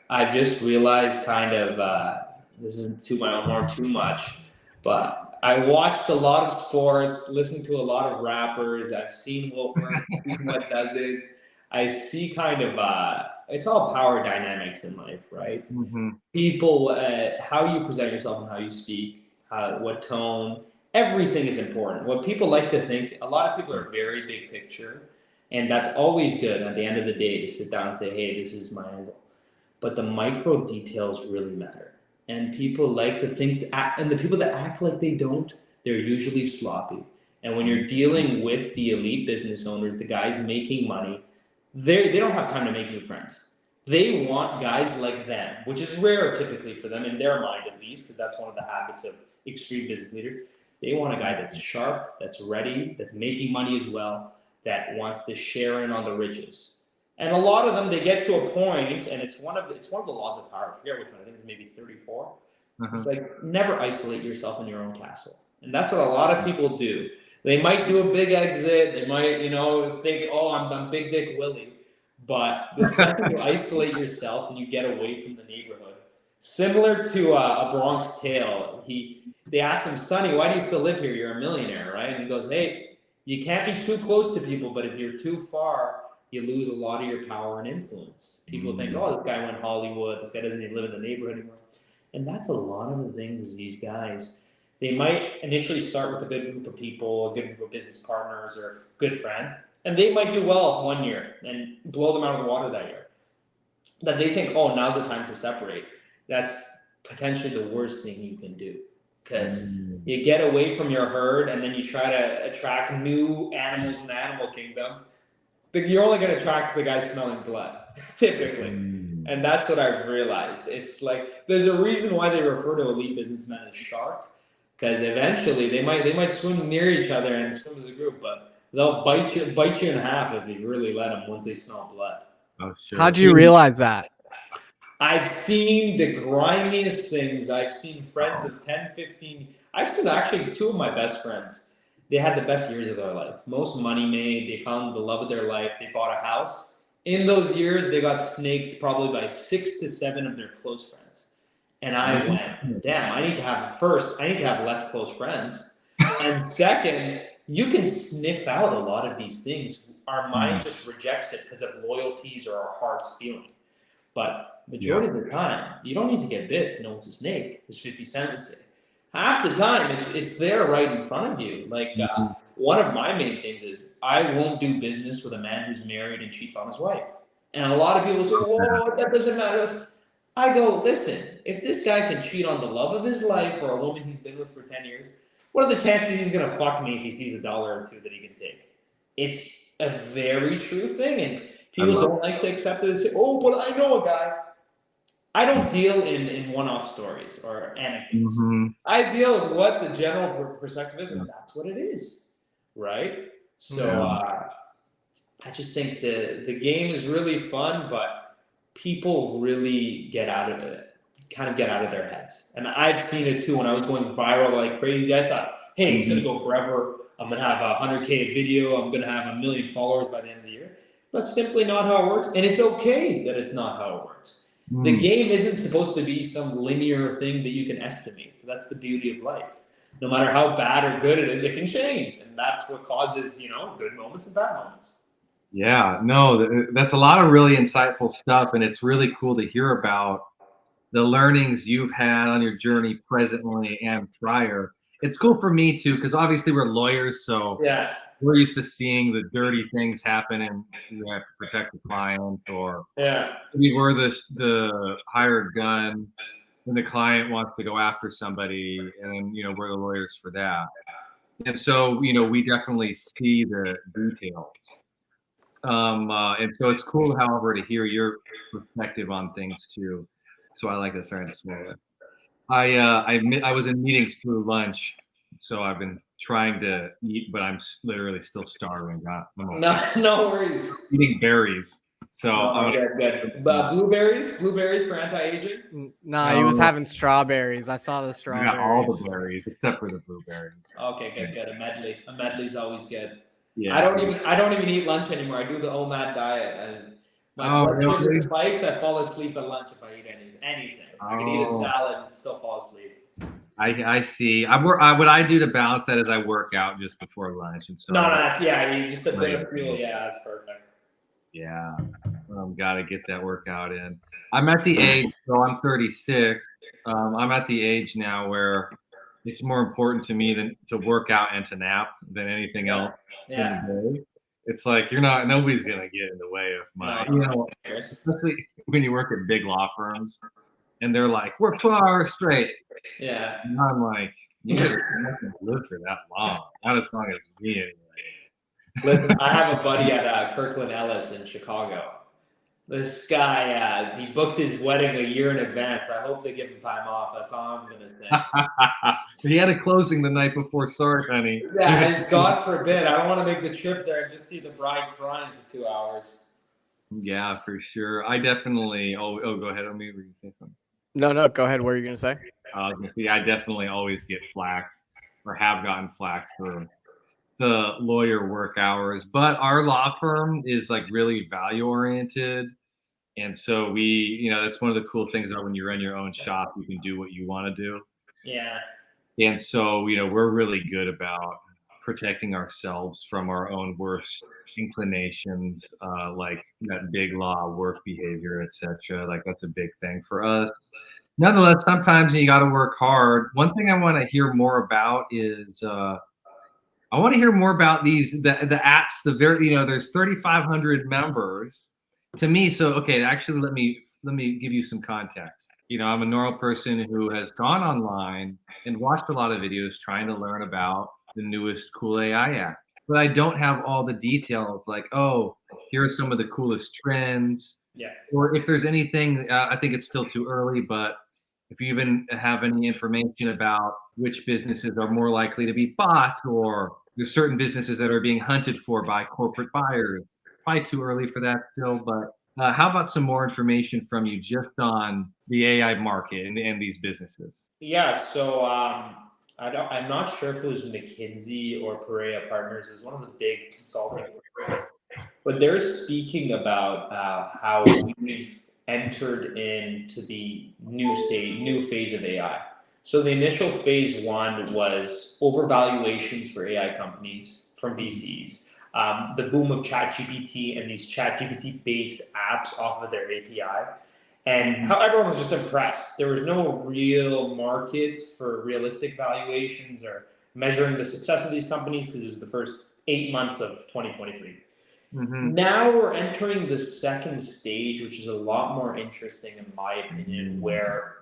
I just realized kind of this isn't too much, but I watched a lot of sports, listened to a lot of rappers. I've seen what works, seen what doesn't. I see kind of it's all power dynamics in life, right? Mm-hmm. People, how you present yourself and how you speak, what tone, everything is important. What people like to think, a lot of people are very big picture, and that's always good at the end of the day to sit down and say, hey, this is my angle. But the micro details really matter. And people like to think, and the people that act like they don't, they're usually sloppy. And when you're dealing with the elite business owners, the guys making money, they don't have time to make new friends. They want guys like them, which is rare typically for them, in their mind at least, because that's one of the habits of extreme business leaders. They want a guy that's sharp, that's ready, that's making money as well, that wants to share in on the riches. And a lot of them, they get to a point, and it's one of the laws of power. I forget which one. I think it's maybe 34. It's like, never isolate yourself in your own castle, and that's what a lot of people do. They might do a big exit. They might, think, oh, I'm Big Dick Willie. But the second you isolate yourself and you get away from the neighborhood, similar to a Bronx Tale, they ask him, Sonny, why do you still live here? You're a millionaire, right? And he goes, hey, you can't be too close to people, but if you're too far, you lose a lot of your power and influence. People think, oh, this guy went Hollywood. This guy doesn't even live in the neighborhood anymore. And that's a lot of the things these guys, they might initially start with a good group of people, a good group of business partners or good friends, and they might do well 1 year and blow them out of the water that year. That they think, oh, now's the time to separate. That's potentially the worst thing you can do, because you get away from your herd and then you try to attract new animals in the animal kingdom. You're only going to attract the guy smelling blood, typically. And that's what I've realized. It's like, there's a reason why they refer to elite businessmen as shark, because eventually they might swim near each other and swim as a group, but they'll bite you in half if you really let them once they smell blood. Oh, sure. How'd you realize that? I've seen the grimiest things. I've seen friends of 10, 15. I've seen actually two of my best friends. They had the best years of their life. Most money made. They found the love of their life. They bought a house. In those years, they got snaked probably by 6 to 7 of their close friends. And I went, damn, I need to have less close friends. And second, you can sniff out a lot of these things. Our mind just rejects it because of loyalties or our heart's feeling. But majority of the time, you don't need to get bit to know it's a snake, as 50 Cent would say. Half the time, it's there right in front of you. Like, one of my main things is I won't do business with a man who's married and cheats on his wife. And a lot of people say, whoa, that doesn't matter. I go, listen, if this guy can cheat on the love of his life or a woman he's been with for 10 years, what are the chances he's going to fuck me if he sees $1 or $2 that he can take? It's a very true thing, and people don't like to accept it and say, oh, but I know a guy. I don't deal in one-off stories or anecdotes. I deal with what the general perspective is, and that's what it is, right? So I just think the game is really fun, but people really get out of their heads. And I've seen it too. When I was going viral like crazy, I thought, hey, it's going to go forever. I'm going to have 100K video. I'm going to have 1 million followers by the end of the year. That's simply not how it works, and it's okay that it's not how it works. The game isn't supposed to be some linear thing that you can estimate. So that's the beauty of life. No matter how bad or good it is, it can change, and that's what causes, you know, good moments and bad moments. Yeah, no, that's a lot of really insightful stuff, and it's really cool to hear about the learnings you've had on your journey presently and prior. It's cool for me too, because obviously we're lawyers, so Yeah, we're used to seeing the dirty things happen, and you have to protect the client, or yeah, maybe we're the hired gun when the client wants to go after somebody, and we're the lawyers for that. And so we definitely see the details. And so it's cool, however, to hear your perspective on things too. So I like that. Sorry to swallow it. I was in meetings through lunch, so I've been trying to eat, but I'm literally still starving. I'm no worries. eating berries, so No, I'm good. gonna. Blueberries for anti-aging. Nah, he was No, having strawberries. I saw the I got all the strawberries. berries except for the blueberries. Okay, good. A medley's always good. Yeah. I don't even eat lunch anymore. I do the OMAD diet, and my Oh, blood sugar really? spikes. I fall asleep at lunch if I eat anything. I can eat a Oh, salad and still fall asleep. I see. What I do to balance that is I work out just before lunch, and so No, I don't. that's just a bit of fuel. Yeah, that's perfect. Yeah, gotta get that workout in. I'm at the age, so I'm 36. I'm at the age now where it's more important to me than to work out and to nap than anything Yeah, else in yeah. the day. It's like nobody's gonna get in the way of my, No, especially when you work at big law firms and they're like, work 12 hours straight. yeah. And I'm like, you guys are not gonna live for that long. Not as long as me, anyways. Listen, I have a buddy at Kirkland Ellis in Chicago. This guy, he booked his wedding a year in advance. I hope they give him time off. That's all I'm gonna say. He had a closing the night before. Sorry, honey. Yeah, and God forbid, I don't want to make the trip there and just see the bride crying for 2 hours. Yeah, for sure. I definitely. Oh, go ahead. Were you gonna say something? No, go ahead. What are you gonna say? I was gonna say I definitely always get flack, or have gotten flack for the lawyer work hours. But our law firm is like really value oriented, and so that's one of the cool things about when you run your own shop, you can do what you want to do. Yeah, And so, we're really good about protecting ourselves from our own worst inclinations, like that big law, work behavior, etc. Like that's a big thing for us. Nonetheless, sometimes you got to work hard. One thing I want to hear more about is I want to hear more about the apps. There's 3,500 members. To me, so okay, actually, let me give you some context. I'm a normal person who has gone online and watched a lot of videos trying to learn about the newest cool AI app, but I don't have all the details. Like, oh, here are some of the coolest trends, yeah. or if there's anything. I think it's still too early, but if you even have any information about which businesses are more likely to be bought, or there's certain businesses that are being hunted for by corporate buyers. Probably too early for that still, but how about some more information from you just on the AI market and these businesses? Yeah, so I'm not sure if it was McKinsey or Perea Partners. It was one of the big consulting firms, but they're speaking about how we've entered into the new phase of AI. So the initial phase one was overvaluations for AI companies from VCs, the boom of ChatGPT and these ChatGPT based apps off of their API. And how everyone was just impressed. There was no real market for realistic valuations or measuring the success of these companies because it was the first 8 months of 2023. Mm-hmm. Now we're entering the second stage, which is a lot more interesting, in my opinion, where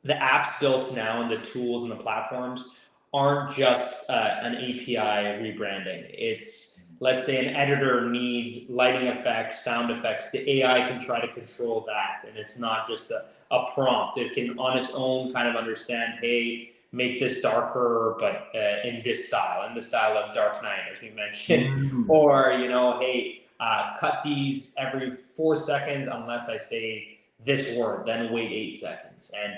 the apps built now and the tools and the platforms aren't just an API rebranding. It's, let's say, an editor needs lighting effects, sound effects. The AI can try to control that, and it's not just a prompt. It can, on its own, kind of understand, hey, make this darker, but in this style, in the style of Dark Knight, as we mentioned, or hey, cut these every 4 seconds unless I say this word, then wait 8 seconds, and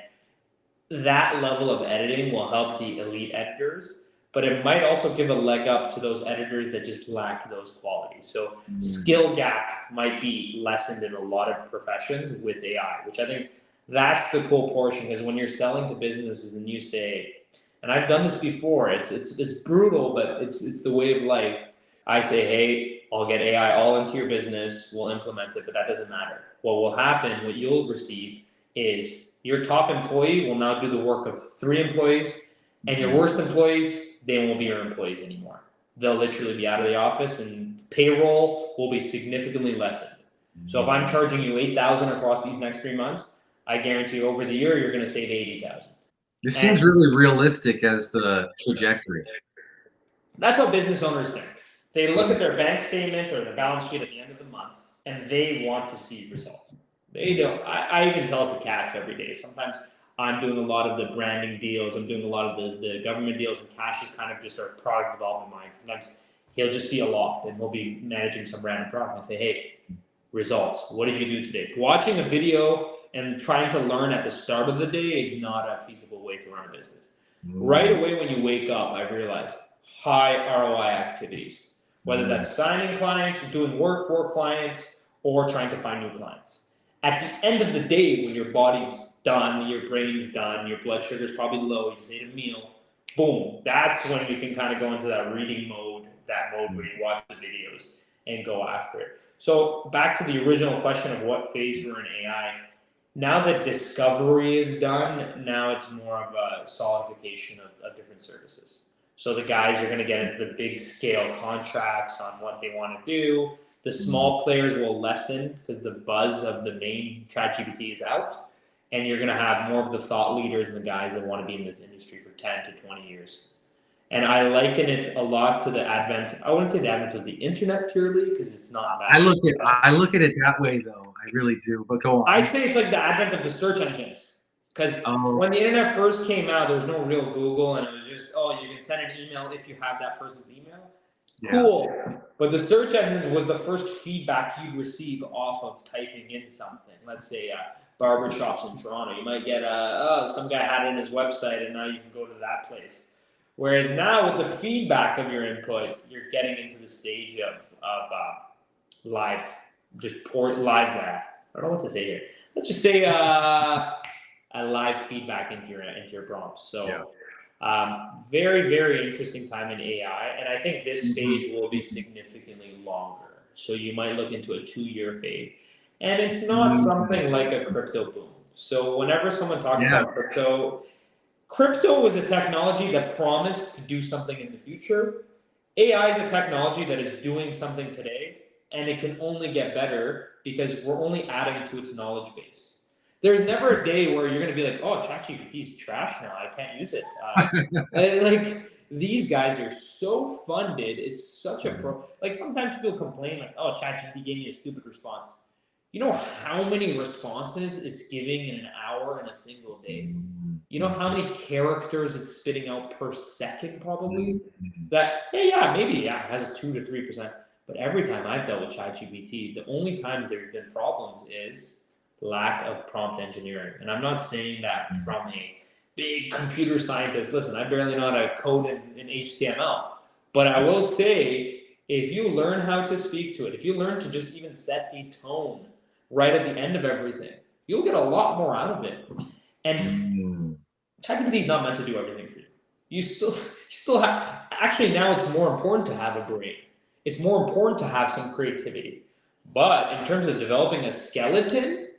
that level of editing will help the elite editors, but it might also give a leg up to those editors that just lack those qualities. So skill gap might be lessened in a lot of professions with AI, which I think that's the cool portion, because when you're selling to businesses and you say, and I've done this before, it's brutal, but it's the way of life. I say, hey, I'll get AI all into your business, we'll implement it, but that doesn't matter. What will happen, what you'll receive is your top employee will now do the work of 3 employees, and your worst employees, they won't be your employees anymore. They'll literally be out of the office, and payroll will be significantly lessened. So if I'm charging you $8,000 across these next 3 months, I guarantee over the year you're going to save $80,000. This seems really realistic as the trajectory. That's how business owners think. They look at their bank statement or their balance sheet at the end of the month, and they want to see results. They don't. I even tell it to Cash every day. Sometimes I'm doing a lot of the branding deals. I'm doing a lot of the government deals, and Cash is kind of just our product development mind. Sometimes he'll just be aloft, and he'll be managing some random product. And I say, hey, results. What did you do today? Watching a video and trying to learn at the start of the day is not a feasible way to run a business. Right away when you wake up, I realized high ROI activities, whether that's signing clients, doing work for clients, or trying to find new clients. At the end of the day, when your body's done, your brain's done, your blood sugar's probably low, you just ate a meal, boom, that's when we can kind of go into that reading mode, that mode where you watch the videos and go after it. So back to the original question of what phase we're in AI. Now that discovery is done, now it's more of a solidification of different services. So the guys are going to get into the big scale contracts on what they want to do. The small players will lessen because the buzz of the main ChatGPT is out. And you're going to have more of the thought leaders and the guys that want to be in this industry for 10 to 20 years. And I liken it a lot to the advent, I wouldn't say the advent of the internet purely, because it's not that. I look at it that way though. I really do. But go on. I'd say it's like the advent of the search engines. Because when the internet first came out, there was no real Google, and it was just, oh, you can send an email if you have that person's email. Yeah. Cool. But the search engines was the first feedback you'd receive off of typing in something. Let's say barbershops in Toronto. You might get some guy had it in his website, and now you can go to that place. Whereas now with the feedback of your input, you're getting into the stage of live, live. I don't know what to say here. Let's just say a live feedback into your prompts. So very, very interesting time in AI. And I think this phase will be significantly longer. So you might look into a 2-year phase. And it's not something like a crypto boom. So whenever someone talks about crypto was a technology that promised to do something in the future. AI is a technology that is doing something today, and it can only get better because we're only adding to its knowledge base. There's never a day where you're going to be like, oh, ChatGPT is trash now, I can't use it. Like, these guys are so funded, it's such a like, sometimes people complain like, oh, ChatGPT gave me a stupid response. You know how many responses it's giving in an hour in a single day? You know how many characters it's spitting out per second, probably? That, it has a 2 to 3%. But every time I've dealt with ChatGPT, the only times there's been problems is lack of prompt engineering. And I'm not saying that from a big computer scientist. Listen, I barely know how to code in HTML. But I will say, if you learn how to speak to it, if you learn to just even set a tone right at the end of everything, you'll get a lot more out of it. And ChatGPT is not meant to do everything for you. You still have, actually now it's more important to have a brain. It's more important to have some creativity. But in terms of developing a skeleton,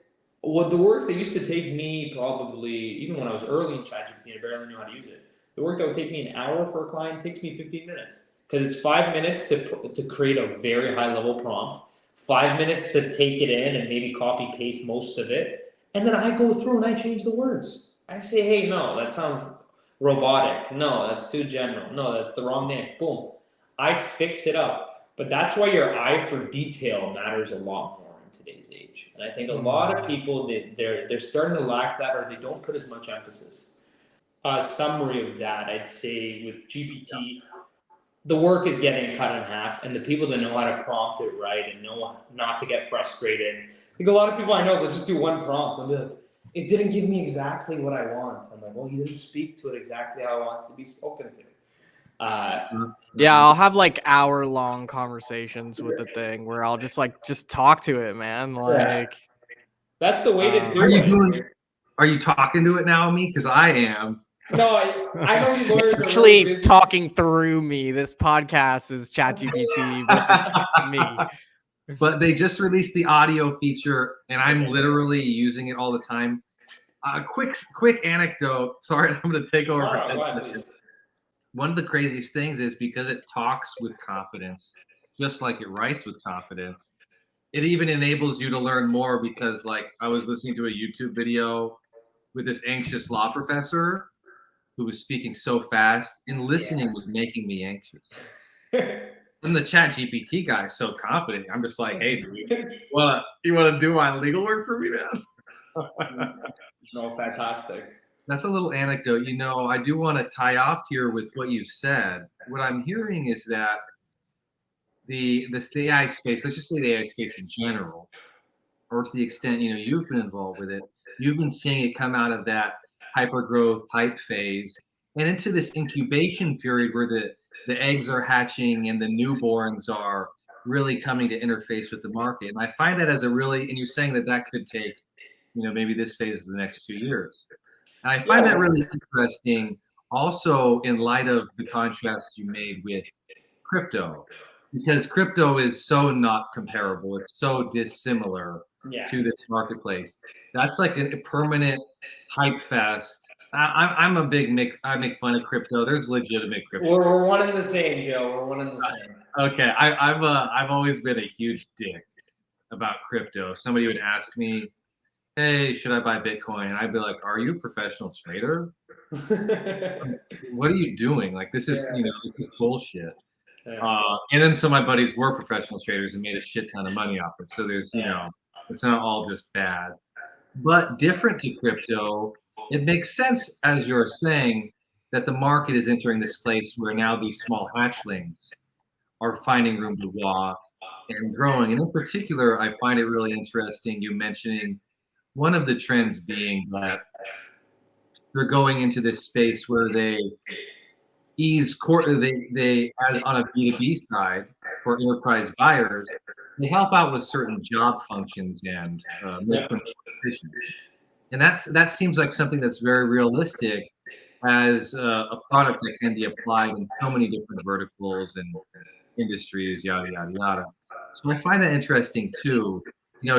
the work that used to take me probably, even when I was early in ChatGPT and I barely knew how to use it, the work that would take me an hour for a client takes me 15 minutes. Because it's 5 minutes to create a very high level prompt, 5 minutes to take it in and maybe copy paste most of it. And then I go through and I change the words. I say, hey, no, that sounds robotic. No, that's too general. No, that's the wrong name. Boom. I fix it up. But that's why your eye for detail matters a lot more in today's age. And I think a lot of people, they're starting to lack that, or they don't put as much emphasis. A summary of that, I'd say with GPT, the work is getting cut in half, and the people that know how to prompt it right and know not to get frustrated. I think a lot of people I know, they'll just do one prompt and be like, it didn't give me exactly what I want. I'm like, well, you didn't speak to it exactly how it wants to be spoken to. Yeah, I'll have like hour-long conversations with the thing where I'll just talk to it, man. Like, that's the way to do Are you it. doing? Are you talking to it now, me? Because I am. No, I know you lawyers it's are actually really busy. talking through me. This podcast is ChatGPT, which is me. But they just released the audio feature, and I'm literally using it all the time. Quick anecdote. Sorry, I'm going to take over for 10 seconds. One of the craziest things is because it talks with confidence, just like it writes with confidence. It even enables you to learn more because, like, I was listening to a YouTube video with this anxious law professor who was speaking so fast, and listening was making me anxious. And the Chat GPT guy is so confident. I'm just like, hey, dude, you wanna do my legal work for me, man? No, fantastic. That's a little anecdote. I do want to tie off here with what you said. What I'm hearing is that the AI space, let's just say the AI space in general, or to the extent you've been involved with it, you've been seeing it come out of that hyper growth hype phase and into this incubation period where the eggs are hatching and the newborns are really coming to interface with the market. And I find that as a really, and you're saying that could take maybe this phase of the next 2 years. And I find that really interesting also in light of the contrast you made with crypto, because crypto is so not comparable. It's so dissimilar to this marketplace. That's like a permanent hype fest. I'm a big I make fun of crypto. There's legitimate crypto. We're one in the same, Joe. We're one in the same. Okay, I've always been a huge dick about crypto. If somebody would ask me, hey, should I buy Bitcoin? And I'd be like, are you a professional trader? What are you doing? Like, this is this is bullshit. And then some of my buddies were professional traders and made a shit ton of money off it. So there's it's not all just bad. But different to crypto, it makes sense, as you're saying, that the market is entering this place where now these small hatchlings are finding room to walk and growing. And in particular, I find it really interesting you mentioning one of the trends being that they're going into this space where they they on a B2B side for enterprise buyers, they help out with certain job functions and make them efficient. And that seems like something that's very realistic as a product that can be applied in so many different verticals and industries, yada yada yada. So I find that interesting too.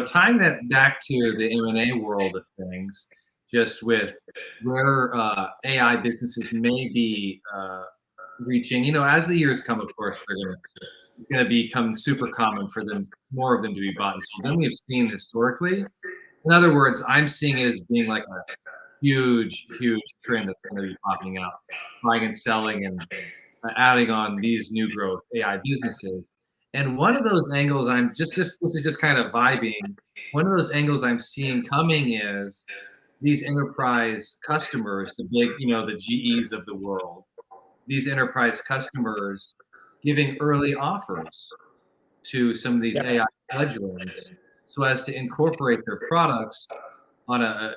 Tying that back to the M&A world of things, just with where AI businesses may be reaching. As the years come, of course, it's going to become super common for more of them to be bought and sold than we've seen historically. In other words, I'm seeing it as being like a huge trend that's going to be popping out, buying and selling and adding on these new growth AI businesses. And one of those angles this is just kind of vibing. One of those angles I'm seeing coming is these enterprise customers, the big, the GEs of the world, these enterprise customers giving early offers to some of these AI fledglings so as to incorporate their products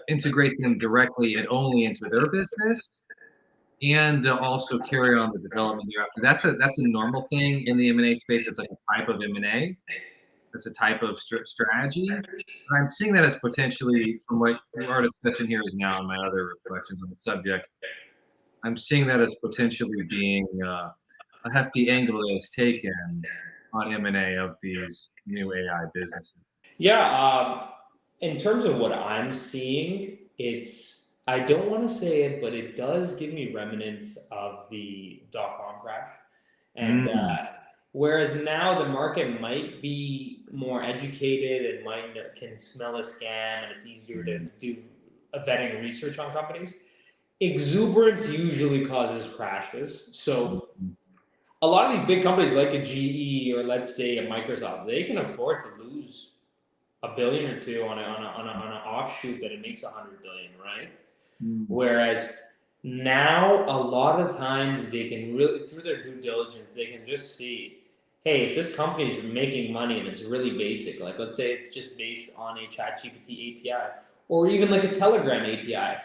integrate them directly and only into their business, and also carry on the development thereafter. That's a normal thing in the M&A space. It's like a type of M&A. It's a type of strategy. And I'm seeing that as potentially, from what our discussion here is now and my other reflections on the subject, I'm seeing that as potentially being a hefty angle that is taken on M&A of these new AI businesses. Yeah, in terms of what I'm seeing, I don't want to say it, but it does give me remnants of the dot-com crash. And whereas now the market might be more educated and can smell a scam, and it's easier to do a vetting and research on companies, exuberance usually causes crashes. So a lot of these big companies like a GE or let's say a Microsoft, they can afford to lose $1 billion or $2 billion on an offshoot that it makes $100 billion, right? Whereas now a lot of times they can really, through their due diligence, they can just see, hey, if this company is making money and it's really basic, like let's say it's just based on a ChatGPT API or even like a Telegram API,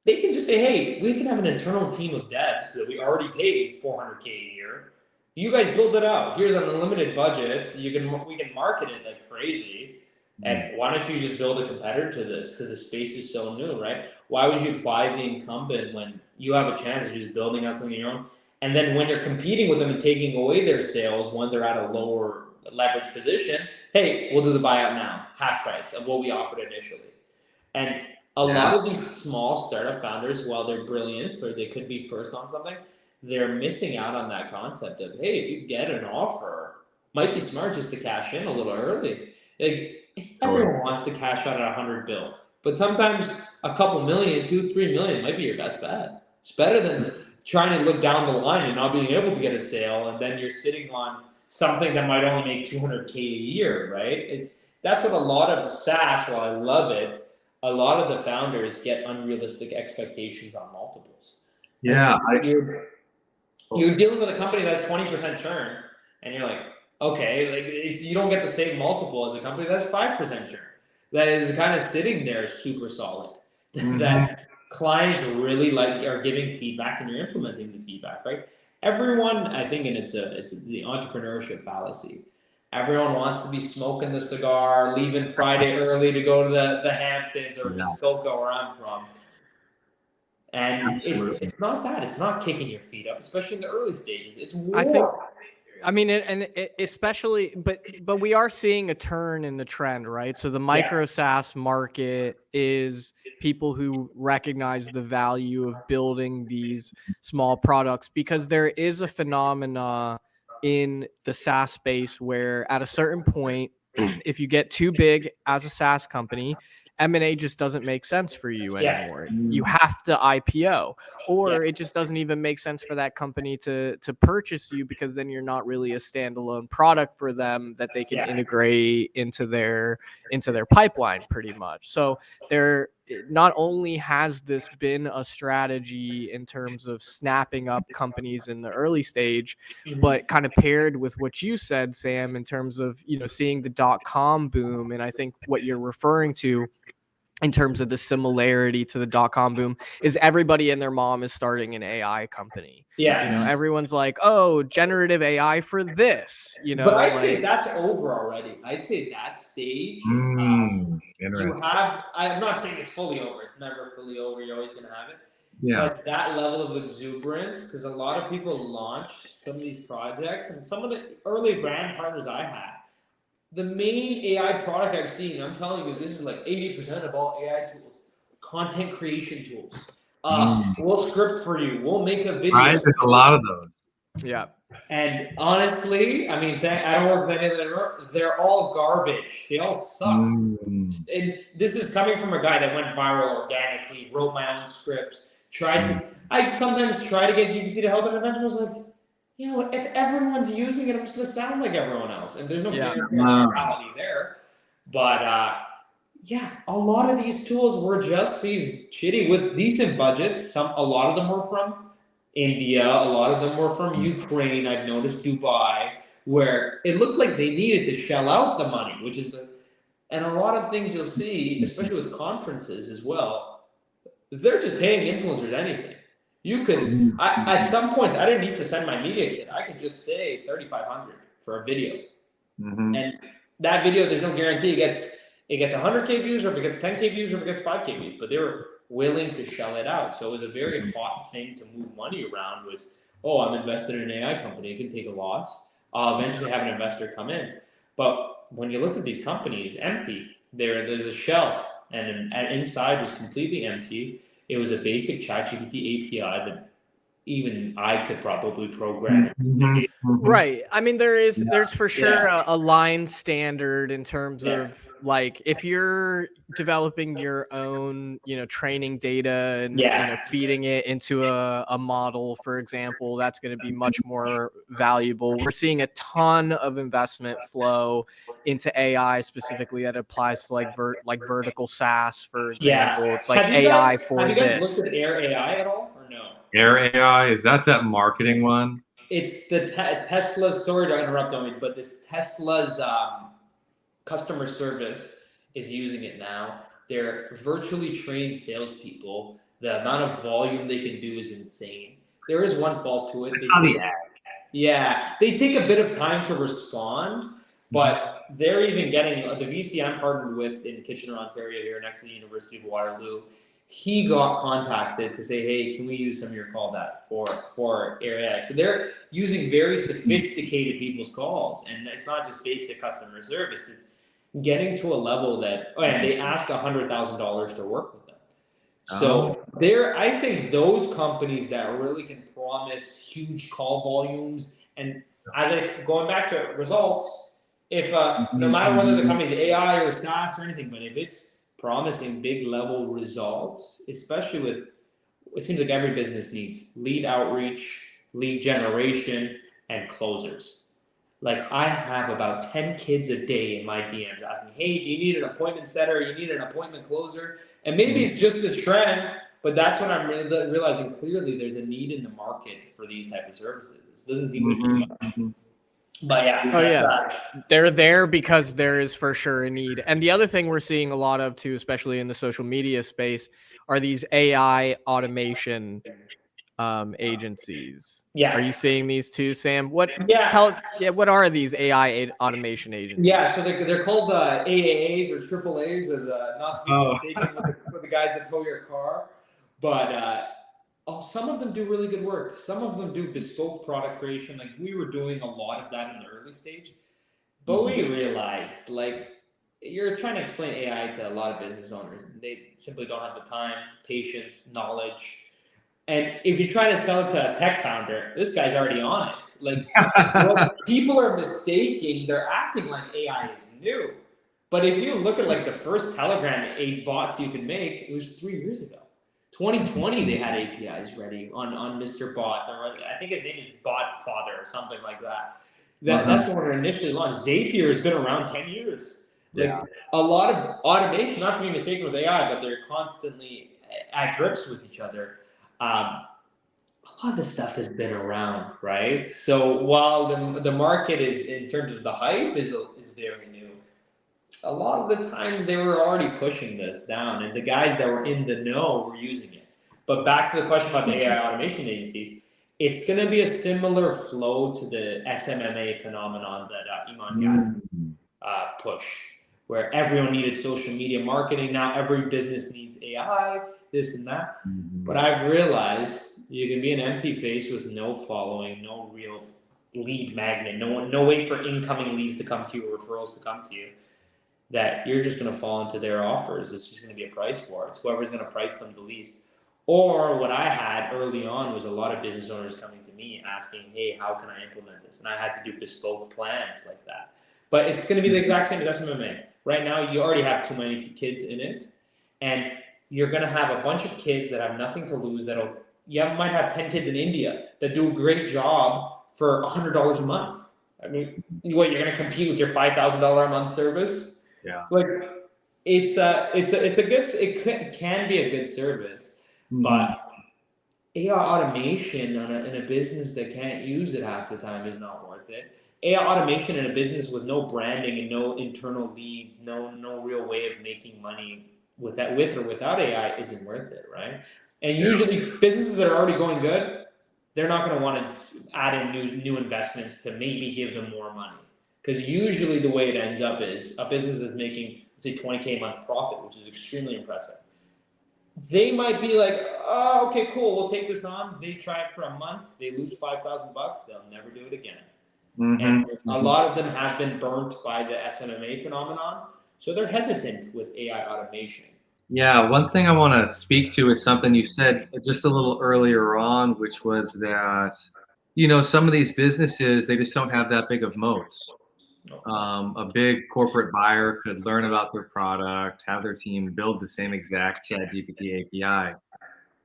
they can just say, hey, we can have an internal team of devs that we already paid $400K a year. You guys build it out. Here's an unlimited budget. We can market it like crazy. And why don't you just build a competitor to this? Because the space is so new, right? Why would you buy the incumbent when you have a chance of just building out something of your own? And then when you're competing with them and taking away their sales when they're at a lower leverage position, hey, we'll do the buyout now, half price of what we offered initially. And a lot of these small startup founders, while they're brilliant or they could be first on something, they're missing out on that concept of, hey, if you get an offer, might be smart just to cash in a little early. Like, everyone wants to cash out at 100 bill, but sometimes a couple million, 2-3 million might be your best bet. It's better than trying to look down the line and not being able to get a sale, and then you're sitting on something that might only make 200K a year, right? That's what a lot of the SaaS, while I love it, a lot of the founders get unrealistic expectations on multiples. Yeah. You're dealing with a company that's 20% churn, and you're like, okay, like you don't get the same multiple as a company that's 5% churn. That is kind of sitting there super solid. That clients really are giving feedback and you're implementing the feedback, right? Everyone, I think, and it's the entrepreneurship fallacy. Everyone wants to be smoking the cigar, leaving Friday early to go to the Hamptons or Muskoka, where I'm from. And it's not that. It's not kicking your feet up, especially in the early stages. It's war. I mean, especially, but we are seeing a turn in the trend, right? So the micro SaaS market is people who recognize the value of building these small products, because there is a phenomena in the SaaS space where at a certain point, if you get too big as a SaaS company, M&A just doesn't make sense for you anymore. You have to IPO, or it just doesn't even make sense for that company to purchase you, because then you're not really a standalone product for them that they can integrate into their pipeline pretty much. So there not only has this been a strategy in terms of snapping up companies in the early stage, but kind of paired with what you said, Sam, in terms of, seeing the .com boom. And I think what you're referring to in terms of the similarity to the .com boom is everybody and their mom is starting an AI company. Everyone's like, oh, generative AI for this, But I'd say that's over already. I'd say that stage, you have, I'm not saying it's fully over. It's never fully over. You're always going to have it. But that level of exuberance, because a lot of people launch some of these projects, and some of the early brand partners I had, the main AI product I've seen, I'm telling you, this is like 80% of all AI tools, content creation tools. We'll script for you. We'll make a video. Right, there's a lot of those. Yeah. And honestly, I mean, I don't work with any of them. They're all garbage. They all suck. And this is coming from a guy that went viral organically, wrote my own scripts, I sometimes try to get GPT to help, and eventually I was like, if everyone's using it, I'm just going to sound like everyone else. And there's no guarantee of reality there. But a lot of these tools were just these shitty with decent budgets. A lot of them were from India. A lot of them were from Ukraine. I've noticed Dubai, where it looked like they needed to shell out the money, and a lot of things you'll see, especially with conferences as well, they're just paying influencers anything. You could, at some points, I didn't need to send my media kit. I could just say 3,500 for a video. And that video, there's no guarantee it gets 100K views, or if it gets 10K views, or if it gets 5K views, but they were willing to shell it out. So it was a very hot thing to move money around. I'm invested in an AI company. It can take a loss. I'll eventually have an investor come in. But when you look at these companies, empty. There's a shell, and inside was completely empty. It was a basic ChatGPT API that even I could probably program. Right. I mean, there's for sure a line standard in terms of, like, if you're developing your own, training data and feeding it into a model, for example, that's going to be much more valuable. We're seeing a ton of investment flow into AI specifically that applies to like vertical SaaS, for example. It's like AI for this. Have you guys looked at Air AI at all, or no? Air AI, is that marketing one? It's the Tesla's, sorry to interrupt, but this Tesla's customer service is using it now. They're virtually trained salespeople the amount of volume they can do is insane. There is one fault to it. I saw the ad. Yeah, they take a bit of time to respond, but they're even getting the VC I'm partnered with in Kitchener, Ontario, here next to the University of Waterloo. He got contacted to say, "Hey, can we use some of your call data for AI?" So they're using very sophisticated people's calls, and it's not just basic customer service. It's getting to a level that and they ask $100,000 to work with them. So I think those companies that really can promise huge call volumes, and going back to results, if no matter whether the company's AI or SaaS or anything, but if it's promising big level results, especially with, it seems like every business needs lead outreach, lead generation, and closers. Like I have about 10 kids a day in my DMs asking, "Hey, do you need an appointment setter? You need an appointment closer?" And maybe it's just a trend, but that's when I'm realizing clearly there's a need in the market for these type of services. This doesn't seem to be much. But yeah, they're there because there is for sure a need. And the other thing we're seeing a lot of too, especially in the social media space, are these AI automation agencies. Yeah. Are you seeing these too, Sam? What are these AI automation agencies? Yeah, so they're called AAAs or AAAs, as not to be mistaken with the guys that tow your car. But some of them do really good work. Some of them do bespoke product creation. Like we were doing a lot of that in the early stage. But we realized, like, you're trying to explain AI to a lot of business owners. They simply don't have the time, patience, knowledge. And if you try to sell it to a tech founder, this guy's already on it. Like, what people are mistaking, they're acting like AI is new. But if you look at like the first Telegram bots you could make, it was 3 years ago. 2020, they had APIs ready on Mr. Bot, or I think his name is Bot Father or something like that. That's the one that initially launched. Zapier has been around 10 years. Like a lot of automation, not to be mistaken with AI, but they're constantly at grips with each other. A lot of this stuff has been around, right? So while the market is, in terms of the hype, is very new, a lot of the times they were already pushing this down, and the guys that were in the know were using it. But back to the question about the AI automation agencies, it's going to be a similar flow to the SMMA phenomenon that Iman Gatz pushed, where everyone needed social media marketing. Now every business needs AI, this and that. But I've realized you can be an empty face with no following, no real lead magnet, no way for incoming leads to come to you or referrals to come to you, that you're just going to fall into their offers. It's just going to be a price war. It's whoever's going to price them the least. Or what I had early on was a lot of business owners coming to me asking, "Hey, how can I implement this?" And I had to do bespoke plans like that. But it's going to be the exact same as SMMA. Right now, you already have too many kids in it, and you're going to have a bunch of kids that have nothing to lose. You might have 10 kids in India that do a great job for $100 a month. I mean, what, you're going to compete with your $5,000 a month service? Yeah. Like, it can be a good service, but AI automation in a business that can't use it half the time is not worth it. AI automation in a business with no branding and no internal leads, no real way of making money with or without AI isn't worth it, right? And usually businesses that are already going good, they're not going to want to add in new investments to maybe give them more money. Because usually the way it ends up is a business is making, say, 20K a month profit, which is extremely impressive. They might be like, "Oh, okay, cool, we'll take this on." They try it for a month, they lose $5,000, they'll never do it again. And a lot of them have been burnt by the SMMA phenomenon, so they're hesitant with AI automation. Yeah, one thing I want to speak to is something you said just a little earlier on, which was that, some of these businesses, they just don't have that big of moats. A big corporate buyer could learn about their product, have their team build the same exact ChatGPT API.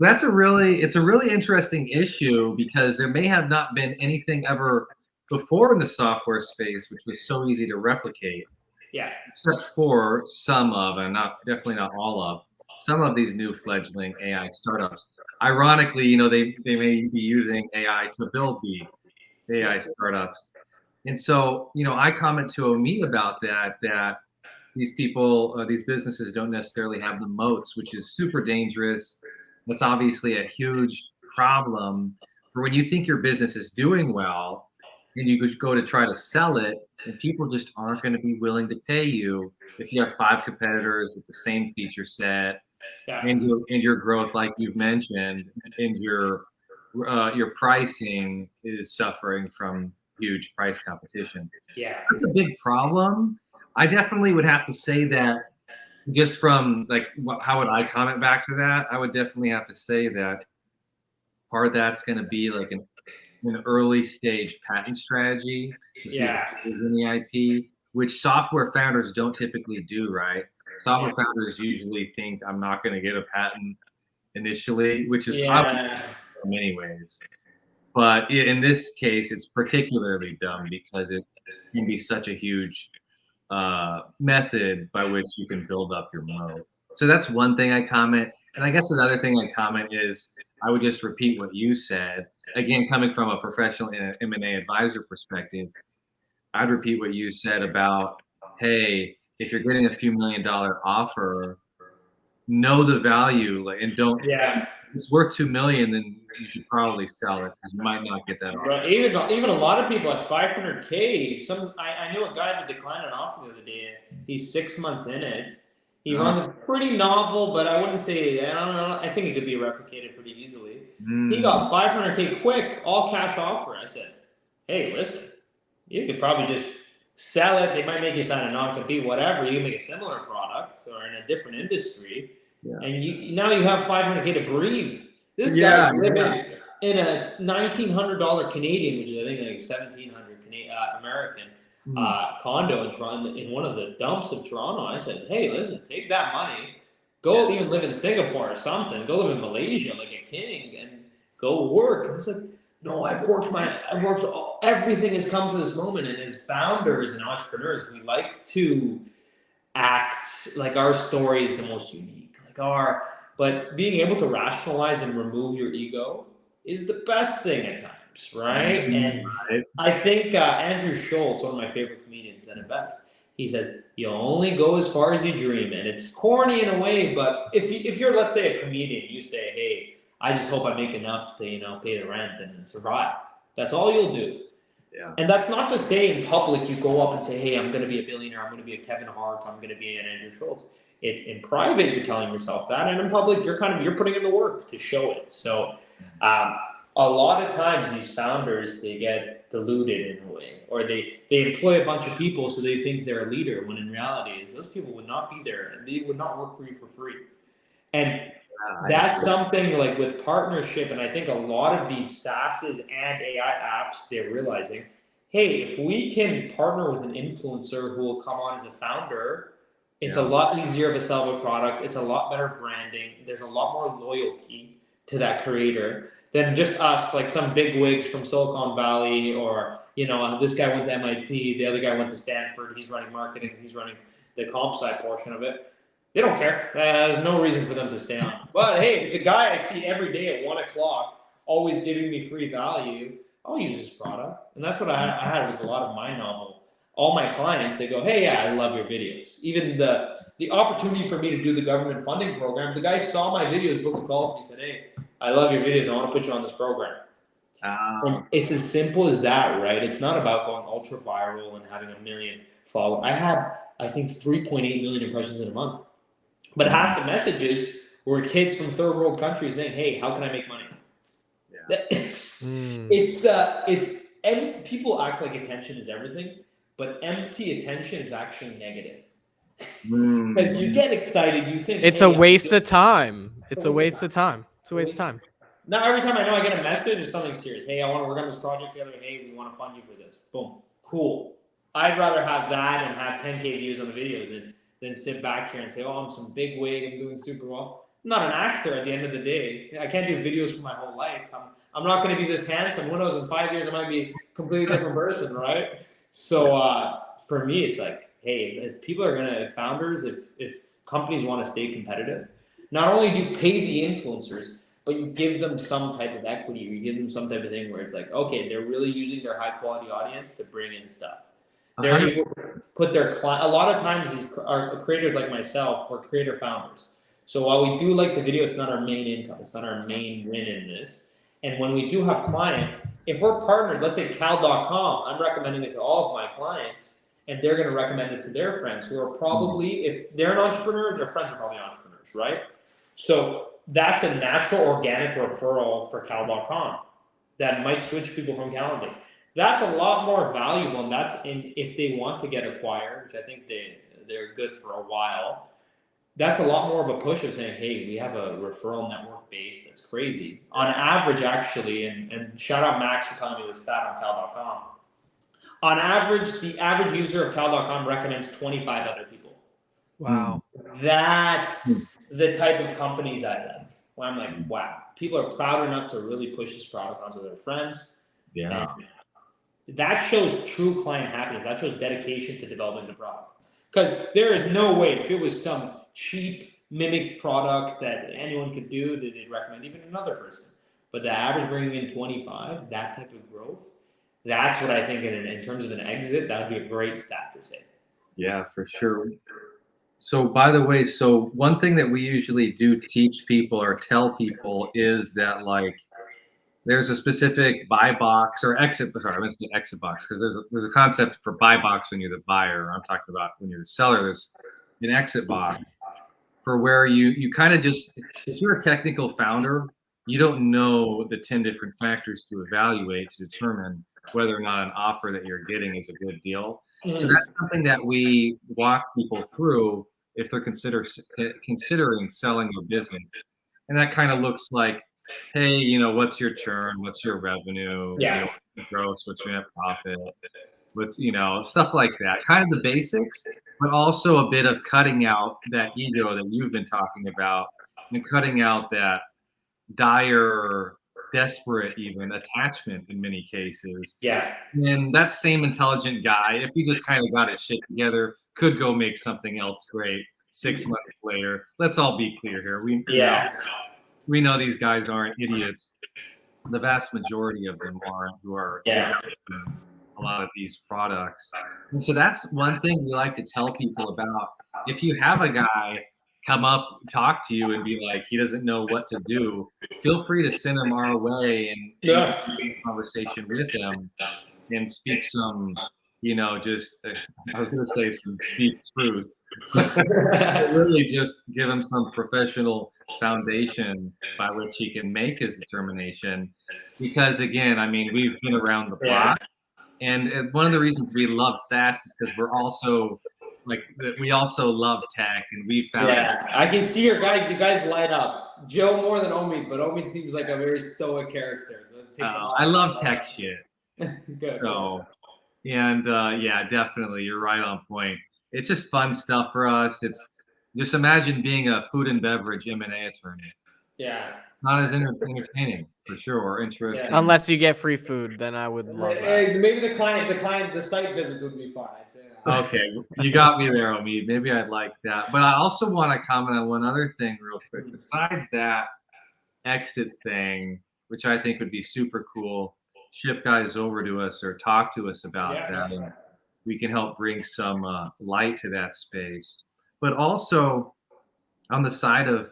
It's a really interesting issue because there may have not been anything ever before in the software space which was so easy to replicate. Yeah. Except for some of, and definitely not all of, some of these new fledgling AI startups. Ironically, they may be using AI to build the AI startups. And so, I comment to Omid about that these people, these businesses don't necessarily have the moats, which is super dangerous. That's obviously a huge problem for when you think your business is doing well and you just go to try to sell it, and people just aren't going to be willing to pay you if you have 5 competitors with the same feature set Yeah. and your growth, like you've mentioned, and your pricing is suffering from huge price competition. Yeah. That's a big problem. I definitely would have to say that just from like how would I comment back to that? I would definitely have to say that part of that's going to be like an early stage patent strategy to see if Yeah. there's any IP, which software founders don't typically do, right? Software founders usually think I'm not going to get a patent initially, which is obviously Yeah. in many ways. But in this case, it's particularly dumb because it can be such a huge method by which you can build up your moat. So that's one thing I comment. And I guess another thing I comment is I would just repeat what you said. Again, coming from a professional M&A advisor perspective, I'd repeat what you said about, hey, if you're getting a few $1 million offer, know the value, like, and don't. Yeah. If it's worth 2 million, then you should probably sell it because you might not get that offer. Bro, even a lot of people at 500K. I knew a guy that declined an offer the other day. He's 6 months in it. He runs a pretty novel, but I wouldn't say, I don't know. I think it could be replicated pretty easily. He got 500K quick, all cash offer. I said, hey, listen, you could probably just sell it. They might make you sign a non-compete, whatever. You can make a similar product or in a different industry, and now you have 500K to breathe. This guy's living in a $1,900 Canadian, which is I think like 1,700 American condo in Toronto, in one of the dumps of Toronto. I said, hey, listen, take that money, go even live in Singapore or something, go live in Malaysia like a king, and go work. And he said, no, everything has come to this moment. And as founders and entrepreneurs, we like to act like our story is the most unique, but being able to rationalize and remove your ego is the best thing at times, right? And I think Andrew Schultz, one of my favorite comedians, said it best. He says, you only go as far as you dream. And it's corny in a way, but if you're, let's say, a comedian, you say, hey, I just hope I make enough to, pay the rent and survive. That's all you'll do. Yeah. And that's not to say in public you go up and say, hey, I'm going to be a billionaire, I'm going to be a Kevin Hart, I'm going to be an Andrew Schultz. It's in private you're telling yourself that, and in public you're putting in the work to show it. So a lot of times these founders, they get deluded in a way, or they employ a bunch of people so they think they're a leader, when in reality is those people would not be there and they would not work for you for free. And that's something like with partnership, and I think a lot of these SaaSes and AI apps, they're realizing, hey, if we can partner with an influencer who will come on as a founder, it's a lot easier to sell a product. It's a lot better branding. There's a lot more loyalty to that creator than just us, like some big wigs from Silicon Valley, or this guy went to MIT, the other guy went to Stanford. He's running marketing. He's running the comp sci portion of it. They don't care. There's no reason for them to stay on. But hey, it's a guy I see every day at 1 o'clock, always giving me free value. I'll use his product. And that's what I had with a lot of my novel. All my clients, they go, hey, yeah, I love your videos. Even the opportunity for me to do the government funding program, the guy saw my videos, booked a call, and he said, hey, I love your videos. I want to put you on this program. And it's as simple as that, right? It's not about going ultra viral and having 1 million followers. I had, I think, 3.8 million impressions in a month. But half the messages were kids from third world countries saying, hey, how can I make money? It's empty. People act like attention is everything, but empty attention is actually negative. Because you get excited, you think it's a waste of time. It's a waste of time. It's a waste of time. Now, every time I know I get a message or something serious, hey, I want to work on this project together. Hey, we want to fund you for this. Boom. Cool. I'd rather have that and have 10K views on the videos than sit back here and say, oh, I'm some big wig, I'm doing super well. I'm not an actor at the end of the day. I can't do videos for my whole life. I'm not going to be this handsome. Who knows, in 5 years I might be a completely different person, right? So for me, it's like, hey, if people are going to, founders, if companies want to stay competitive, not only do you pay the influencers, but you give them some type of equity, or you give them some type of thing where it's like, okay, they're really using their high quality audience to bring in stuff. They're able to put their client. A lot of times, these are creators like myself, or creator founders. So while we do like the video, it's not our main income. It's not our main win in this. And when we do have clients, if we're partnered, let's say Cal.com, I'm recommending it to all of my clients, and they're going to recommend it to their friends who are probably, if they're an entrepreneur, their friends are probably entrepreneurs, right? So that's a natural organic referral for Cal.com that might switch people from Calendly. That's a lot more valuable, and that's if they want to get acquired, which I think they're good for a while. That's a lot more of a push of saying, hey, we have a referral network base that's crazy. On average, actually, and shout out Max for telling me this stat on Cal.com. On average, the average user of Cal.com recommends 25 other people. Wow. That's the type of companies I like. Where I'm like, wow, people are proud enough to really push this product onto their friends. Yeah. And that shows true client happiness. That shows dedication to developing the product. Because there is no way, if it was some cheap mimicked product that anyone could do, that they'd recommend even another person. But the average bringing in 25, that type of growth, that's what I think in terms of an exit, that would be a great stat to say. Yeah, for sure. So, by the way, so one thing that we usually do teach people or tell people is that, like, there's a specific buy box or exit. Sorry, I meant to say exit box because there's a concept for buy box when you're the buyer. I'm talking about when you're the seller. There's an exit box for where you kind of just, if you're a technical founder, you don't know the 10 different factors to evaluate to determine whether or not an offer that you're getting is a good deal. So that's something that we walk people through if they're considering selling your business. And that kind of looks like, hey, what's your churn? What's your revenue? Yeah. What's your gross? What's your net profit? What's, stuff like that. Kind of the basics, but also a bit of cutting out that ego that you've been talking about and cutting out that dire, desperate even attachment in many cases. Yeah. And that same intelligent guy, if he just kind of got his shit together, could go make something else great 6 months later. Let's all be clear here. We know these guys aren't idiots. The vast majority of them aren't, who are developing a lot of these products. And so that's one thing we like to tell people about. If you have a guy come up, talk to you, and be like, he doesn't know what to do, feel free to send him our way and have a conversation with him and speak some, just, I was going to say some deep truth. Really just give him some professional foundation by which he can make his determination. Because again, I mean, we've been around the block, and one of the reasons we love SaaS is because we're also we also love tech, and we found I can see you guys light up. Joe more than Omid, but Omid seems like a very stoic character. So it takes I love tech shit. Good. So, and yeah, definitely, you're right on point. It's just fun stuff for us. It's just imagine being a food and beverage M&A attorney. Yeah. Not as entertaining for sure, or interesting. Unless you get free food, then I would love that. Maybe the site visits would be fun. I'd say that. Okay, you got me there, Omid. Maybe I'd like that. But I also want to comment on one other thing real quick. Besides that exit thing, which I think would be super cool, ship guys over to us or talk to us about that. And we can help bring some light to that space. But also on the side of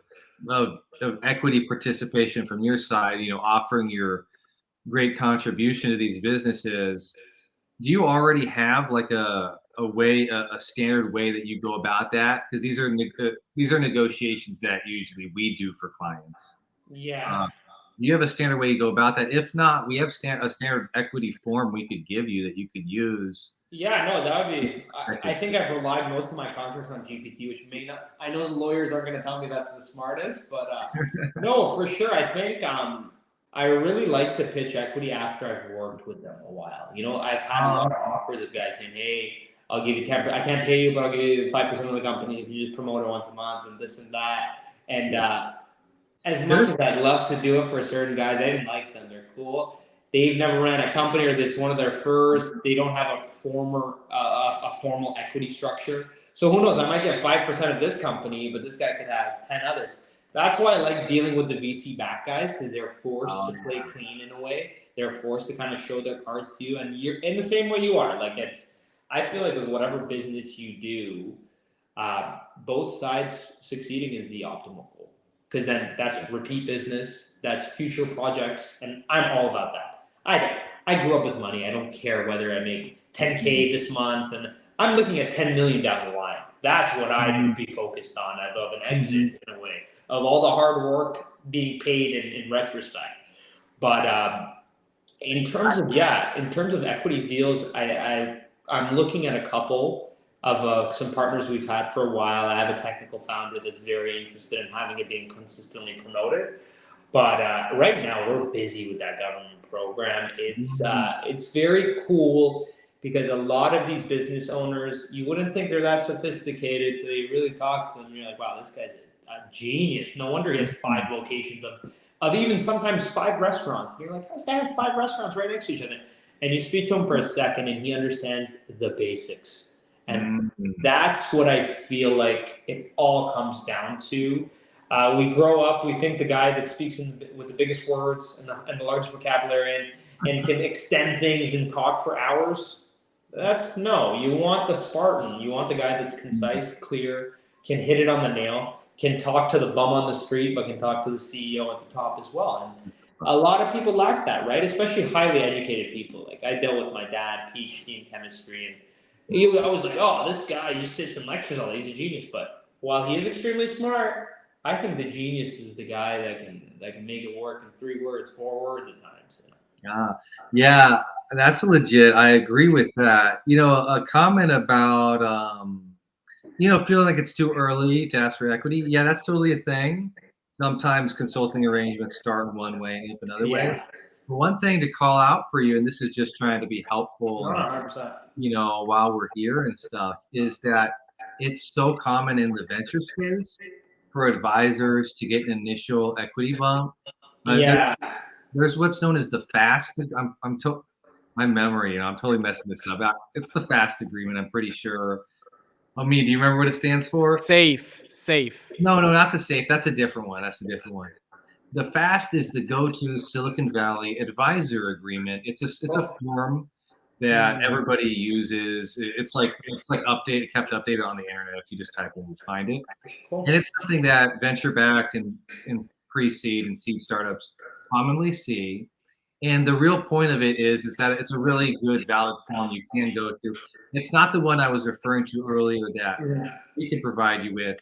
equity participation from your side, offering your great contribution to these businesses, do you already have like a standard way that you go about that? Because these are negotiations that usually we do for clients. Yeah. Do you have a standard way you go about that? If not, we have a standard equity form we could give you that you could use. Yeah, no, that would be. I think I've relied most of my contracts on GPT, which may not. I know the lawyers aren't going to tell me that's the smartest, but no, for sure. I think I really like to pitch equity after I've worked with them a while. I've had a lot of offers of guys saying, "Hey, I'll give you 10%. I can't pay you, but I'll give you 5% of the company if you just promote it once a month and this and that." And as much as I'd love to do it for certain guys, I didn't like them. They're cool. They've never ran a company, or it's one of their first. They don't have a formal equity structure. So who knows? I might get 5% of this company, but this guy could have 10 others. That's why I like dealing with the VC back guys, because they're forced to play clean in a way. They're forced to kind of show their cards to you, and you're in the same way you are. I feel like with whatever business you do, both sides succeeding is the optimal goal, because then that's repeat business, that's future projects, and I'm all about that. I grew up with money. I don't care whether I make 10K this month, and I'm looking at 10 million down the line. That's what I would be focused on. I'd love an exit in a way of all the hard work being paid in retrospect. But in terms of equity deals, I'm looking at a couple of some partners we've had for a while. I have a technical founder that's very interested in having it being consistently promoted. But right now we're busy with that government program. It's very cool because a lot of these business owners, you wouldn't think they're that sophisticated till you really talk to them. You're like, wow, this guy's a genius. No wonder he has 5 locations of even sometimes 5 restaurants. And you're like, this guy has 5 restaurants right next to each other. And you speak to him for a second and he understands the basics. And that's what I feel like it all comes down to. We grow up, we think the guy that speaks with the biggest words and the largest vocabulary and can extend things and talk for hours. You want the Spartan. You want the guy that's concise, clear, can hit it on the nail, can talk to the bum on the street, but can talk to the CEO at the top as well. And a lot of people lack that, right? Especially highly educated people. Like I dealt with my dad, PhD in chemistry, and he was like, oh, this guy just sits and lectures all day. He's a genius. But while he is extremely smart, I think the genius is the guy that can make it work in 3 words, 4 words at times. Yeah, that's legit. I agree with that. A comment about feeling like it's too early to ask for equity. Yeah, that's totally a thing. Sometimes consulting arrangements start one way and end up another way. But one thing to call out for you, and this is just trying to be helpful, 100%. while we're here and stuff, is that it's so common in the venture space for advisors to get an initial equity bump. There's what's known as the FAST. My memory, I'm totally messing this up. It's the FAST agreement, I'm pretty sure. I mean, do you remember what it stands for? Safe. No, not the SAFE. That's a different one. The FAST is the go-to Silicon Valley advisor agreement. It's a form that everybody uses. It's like kept updated on the internet. If you just type in, you find it. Cool. And it's something that venture-backed and pre-seed and seed startups commonly see. And the real point of it is that it's a really good, valid form you can go to. It's not the one I was referring to earlier that we can provide you with,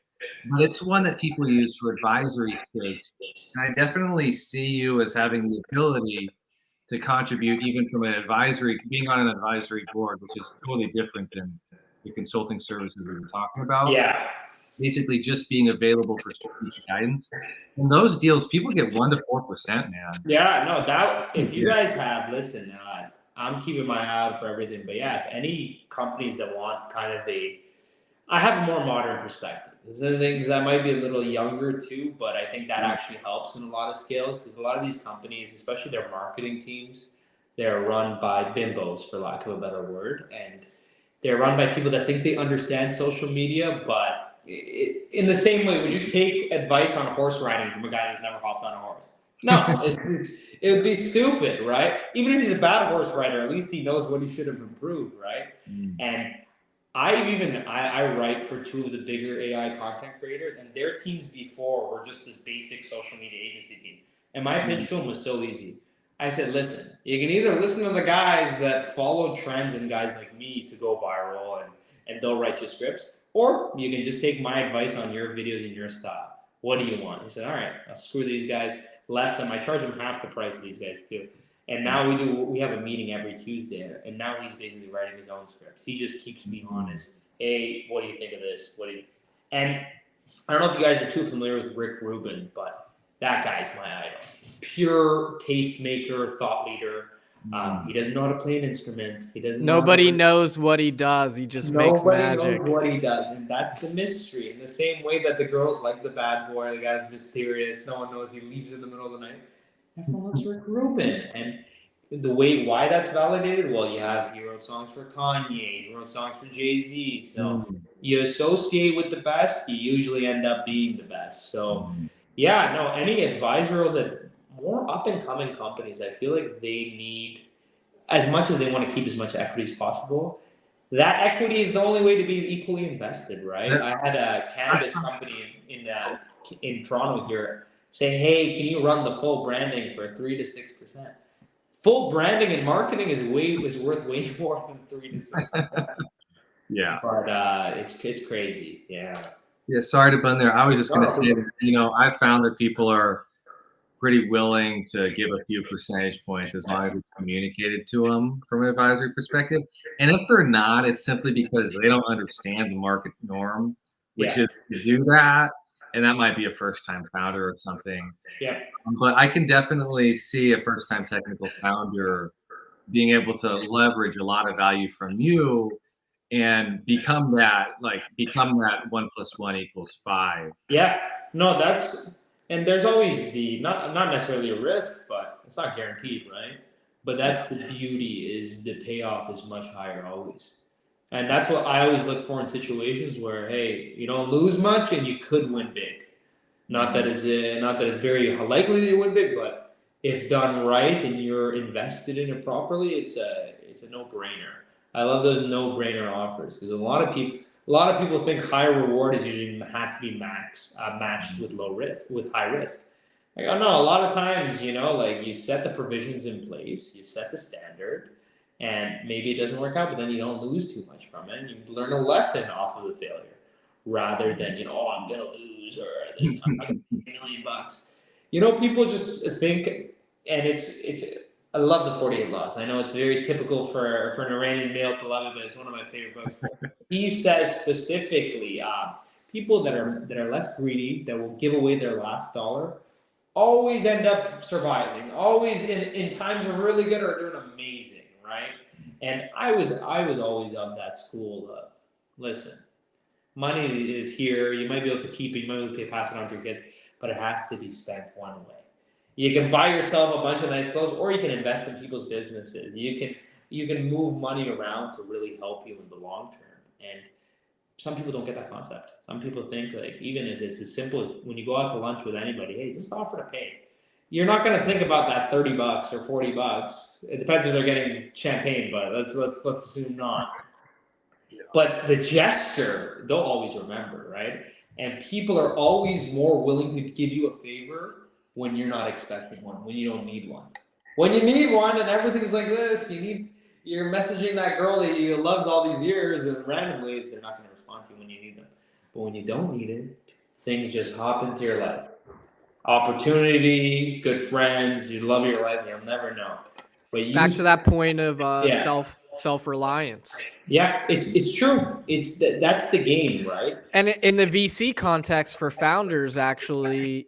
but it's one that people use for advisory stakes. And I definitely see you as having the ability to contribute even from being on an advisory board, which is totally different than the consulting services we were talking about. Yeah. Basically just being available for strategic guidance. And those deals, people get 1% to 4%, man. Yeah, no, if you guys have, listen, I'm keeping my eye out for everything, but yeah, if any companies that want kind of I have a more modern perspective. There's things that might be a little younger too, but I think that actually helps in a lot of scales because a lot of these companies, especially their marketing teams, they're run by bimbos, for lack of a better word, and they're run by people that think they understand social media, but in the same way, would you take advice on horse riding from a guy that's never hopped on a horse? No, it would be stupid, right? Even if he's a bad horse rider, at least he knows what he should have improved, right? And I write for 2 of the bigger AI content creators, and their teams before were just this basic social media agency team. And my pitch to them was so easy. I said, listen, you can either listen to the guys that follow trends and guys like me to go viral and they'll write you scripts, or you can just take my advice on your videos and your style. What do you want? He said, all right, I'll screw these guys, left them. I charge them half the price of these guys too. And now we have a meeting every Tuesday, and now he's basically writing his own scripts. He just keeps me honest. Hey, what do you think of this? And I don't know if you guys are too familiar with Rick Rubin, but that guy's my idol. Pure tastemaker, thought leader. He doesn't know how to play an instrument. Nobody knows what he does. He just makes magic. Nobody knows what he does, and that's the mystery. In the same way that the girls like the bad boy, the guy's mysterious. No one knows he leaves in the middle of the night. Everyone loves Rick Rubin, and why that's validated. Well, he wrote songs for Kanye, he wrote songs for Jay-Z. So you associate with the best, you usually end up being the best. So yeah, no, any advisor roles at more up and coming companies, I feel like they need, as much as they want to keep as much equity as possible, that equity is the only way to be equally invested, right? Yeah. I had a cannabis company in Toronto here say, hey, can you run the full branding for 3 to 6%? Full branding and marketing is worth way more than 3 to 6%. Yeah. But it's crazy. Yeah. Yeah. Sorry to bun there. I was just going to No, say that, I found that people are pretty willing to give a few percentage points as long as it's communicated to them from an advisory perspective. And if they're not, it's simply because they don't understand the market norm, which yeah. is to do that. And that might be a first-time founder or something. Yeah. But I can definitely see a first-time technical founder being able to leverage a lot of value from you and become that 1 + 1 = 5. Yeah. No, and there's always not necessarily a risk, but it's not guaranteed, right? But Yeah. that's the beauty, is the payoff is much higher always. And that's what I always look for in situations where, hey, you don't lose much and you could win big. Not that it's very likely that you win big, but if done right and you're invested in it properly, it's a no-brainer. I love those no-brainer offers because a lot of people think high reward is usually has to be matched with high risk. Like, oh no, a lot of times, like you set the provisions in place, you set the standard, and maybe it doesn't work out, but then you don't lose too much from it, and you learn a lesson off of the failure, rather than oh, I'm gonna lose, or this time I got $1 million. People just think, and it's. I love the 48 Laws. I know it's very typical for an Iranian male to love it, but it's one of my favorite books. He says specifically, people that are less greedy, that will give away their last dollar, always end up surviving. Always in times are really good or doing amazing, right? And I was always of that school of, listen, money is here. You might be able to keep it. You might be able to pass it on to your kids, but it has to be spent one way. You can buy yourself a bunch of nice clothes, or you can invest in people's businesses. You can move money around to really help you in the long term. And some people don't get that concept. Some people think, like, even as it's as simple as when you go out to lunch with anybody, hey, just offer to pay. You're not going to think about that $30 or $40. It depends if they're getting champagne, but let's assume not. But the gesture, they'll always remember, right? And people are always more willing to give you a favor when you're not expecting one, when you don't need one. When you need one and everything's like this, you're messaging that girl that you loved all these years, and randomly they're not going to respond to you when you need them. But when you don't need it, things just hop into your life. Opportunity, good friends, you love your life, you'll never know. But Back to that point of Yeah. self-reliance. Yeah, it's true. That's the game, right? And in the VC context for founders, actually,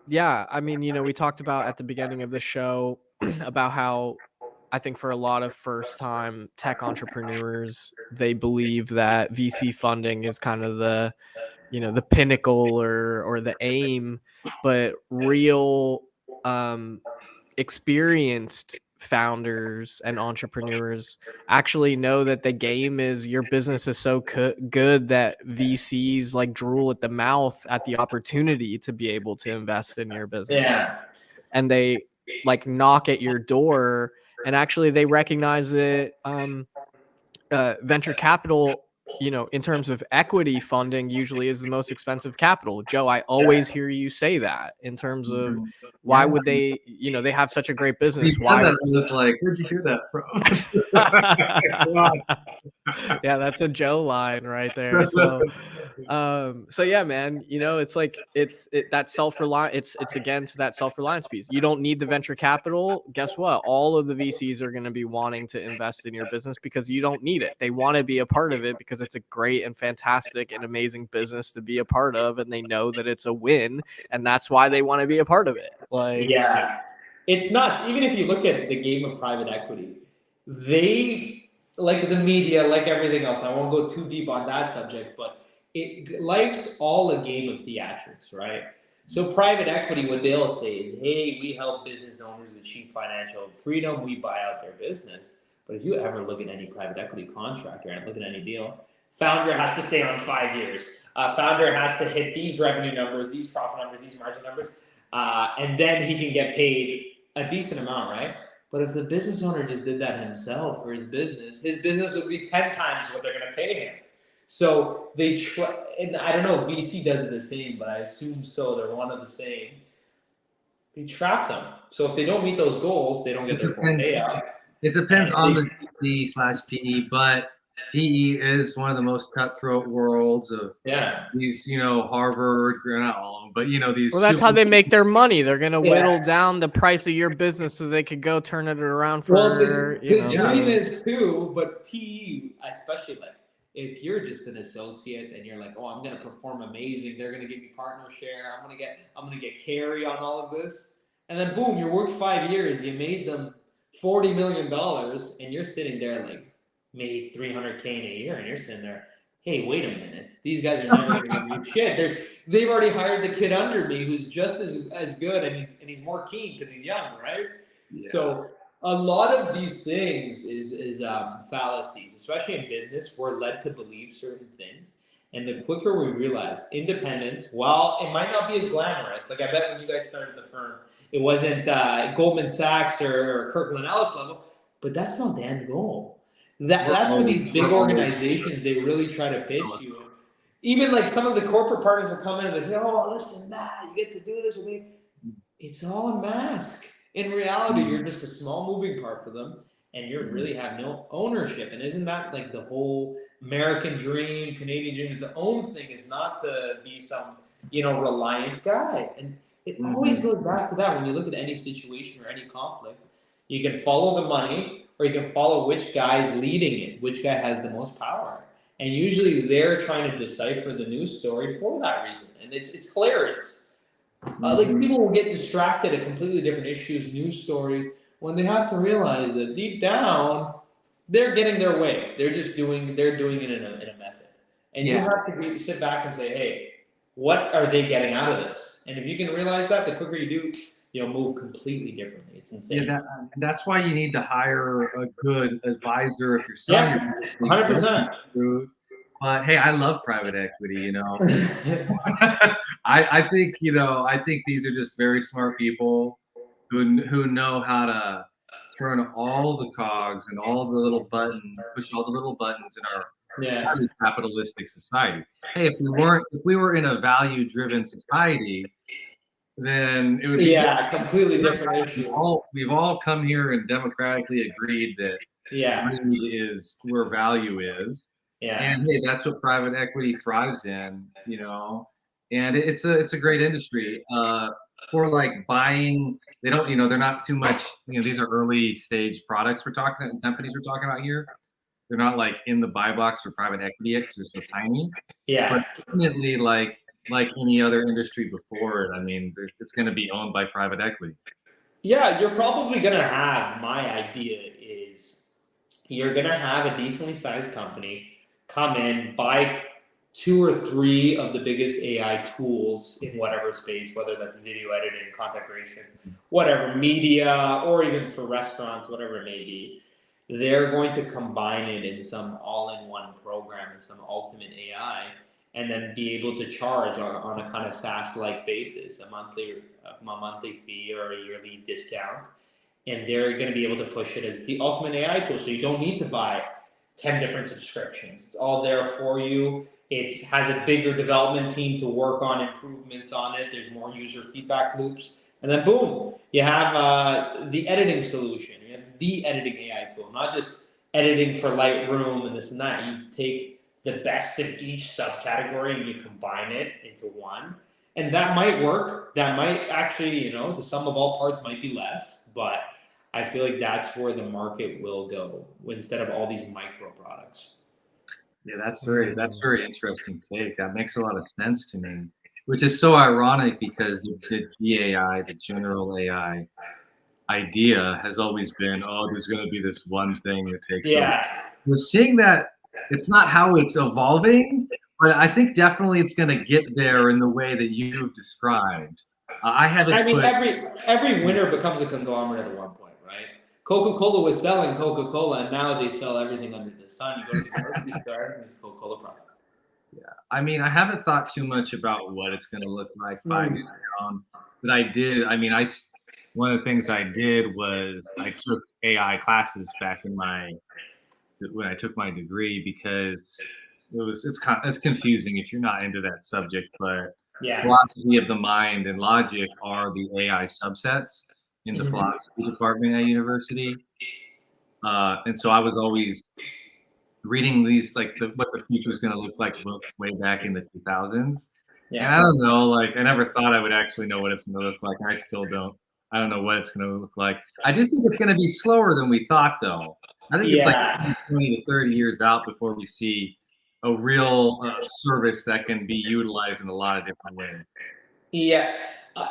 yeah, I mean, we talked about at the beginning of the show about how I think for a lot of first-time tech entrepreneurs, they believe that VC funding is kind of the pinnacle or the aim, but real experienced founders and entrepreneurs actually know that the game is your business is so good that VCs like drool at the mouth at the opportunity to be able to invest in your business. Yeah. And they like knock at your door, and actually they recognize that venture capital, in terms of equity funding, usually is the most expensive capital. Joe, I always hear you say that in terms of why would they, they have such a great When you business. said Why? that, I was like, where'd you hear that from? Yeah, that's a Joe line right there. So yeah, man, it's like that self-reliance, it's again to that self-reliance piece. You don't need the venture capital. Guess what? All of the VCs are going to be wanting to invest in your business because you don't need it. They want to be a part of it because it's a great and fantastic and amazing business to be a part of, and they know that it's a win, and that's why they want to be a part of it. Like, Yeah. It's nuts. Even if you look at the game of private equity, they, like the media, like everything else, I won't go too deep on that subject, but life's all a game of theatrics, right? So private equity, what they'll say is, hey, we help business owners achieve financial freedom, we buy out their business. But if you ever look at any private equity contract or look at any deal, founder has to stay on 5 years. Founder has to hit these revenue numbers, these profit numbers, these margin numbers, and then he can get paid a decent amount, right? But if the business owner just did that himself for his business would be 10 times what they're going to pay him. So they try, and I don't know if VC does it the same, but I assume so. They're one of the same. They trap them. So if they don't meet those goals, they don't get their full payout. It depends on the VC/PE, but PE is one of the most cutthroat worlds of these, Harvard, not all of them, but these. Well, that's how they make their money. They're gonna whittle down the price of your business so they could go turn it around for. Well, the dream is too, but PE, especially like if you're just an associate and you're like, oh, I'm gonna perform amazing, they're gonna give me partner share, I'm gonna get carry on all of this, and then boom, you worked 5 years, you made them $40 million, and you're sitting there like made $300K in a year, and you're sitting there, hey, wait a minute, these guys are never gonna give me shit. They've already hired the kid under me who's just as good, and he's more keen because he's young, right? Yeah. So a lot of these things is fallacies, especially in business. We're led to believe certain things, and the quicker we realize independence, while it might not be as glamorous, like I bet when you guys started the firm, it wasn't Goldman Sachs or Kirkland Ellis level, but that's not the end goal. That's when these big organizations, they really try to pitch you. Even like some of the corporate partners that come in and they say, oh, listen, you get to do this with me. It's all a mask. In reality, you're just a small moving part for them, and you really have no ownership. And isn't that like the whole American dream, Canadian dream? Is the own thing is not to be some, reliant guy. And it always goes back to that. When you look at any situation or any conflict, you can follow the money, or you can follow which guy's leading it, which guy has the most power. And usually they're trying to decipher the news story for that reason. And it's hilarious. Like people will get distracted at completely different issues, news stories, when they have to realize that deep down, they're getting their way. They're doing it in a method. And you have to sit back and say, hey, what are they getting out of this? And if you can realize that, the quicker you do, you'll move completely differently. It's insane. Yeah, that's why you need to hire a good advisor if you're selling your 100%. But hey, I love private equity, I think these are just very smart people who know how to turn all the cogs and all the little buttons, push all the little buttons in our highly capitalistic society. Hey, if we were in a value-driven society, then it would be completely different issue. We've all come here and democratically agreed that greed is where value is. And hey, that's what private equity thrives in, and it's a great industry. For like buying, they don't, they're not too much, these are early stage products companies we're talking about here. They're not like in the buy box for private equity yet because they're so tiny. But definitely like any other industry before it, I mean, it's going to be owned by private equity. Yeah, you're probably going to have, my idea is you're going to have a decently sized company come in, buy 2 or 3 of the biggest AI tools in whatever space, whether that's video editing, content creation, whatever, media, or even for restaurants, whatever it may be. They're going to combine it in some all-in-one program and some ultimate AI, and then be able to charge on a kind of SaaS-like basis, a monthly fee or a yearly discount. And they're going to be able to push it as the ultimate AI tool. So you don't need to buy 10 different subscriptions. It's all there for you. It has a bigger development team to work on improvements on it. There's more user feedback loops. And then boom, you have the editing solution. You have the editing AI tool, not just editing for Lightroom and this and that. You take the best of each subcategory and you combine it into one. And that might work. That might actually, the sum of all parts might be less, but I feel like that's where the market will go instead of all these micro products. Yeah, that's very interesting take. That makes a lot of sense to me, which is so ironic because the GAI, the general AI idea has always been, oh, there's going to be this one thing that takes over. We're seeing that it's not how it's evolving, but I think definitely it's going to get there in the way that you've described. Every winner becomes a conglomerate at one point, right? Coca-Cola was selling Coca-Cola, and now they sell everything under the sun. You go to the grocery store, and it's a Coca-Cola product. Yeah, I mean, I haven't thought too much about what it's going to look like 5 years down, but I did. I mean, one of the things I did was I took AI classes back when I took my degree, because it's confusing if you're not into that subject, but Yeah. philosophy of the mind and logic are the AI subsets in the philosophy department at university. And so I was always reading these, like, what the future is going to look like books way back in the 2000s. And I don't know, like, I never thought I would actually know what it's going to look like. And I still don't. I don't know what it's going to look like. I do think it's going to be slower than we thought, though. I think it's like Yeah. 20 to 30 years out before we see a real service that can be utilized in a lot of different ways. Yeah.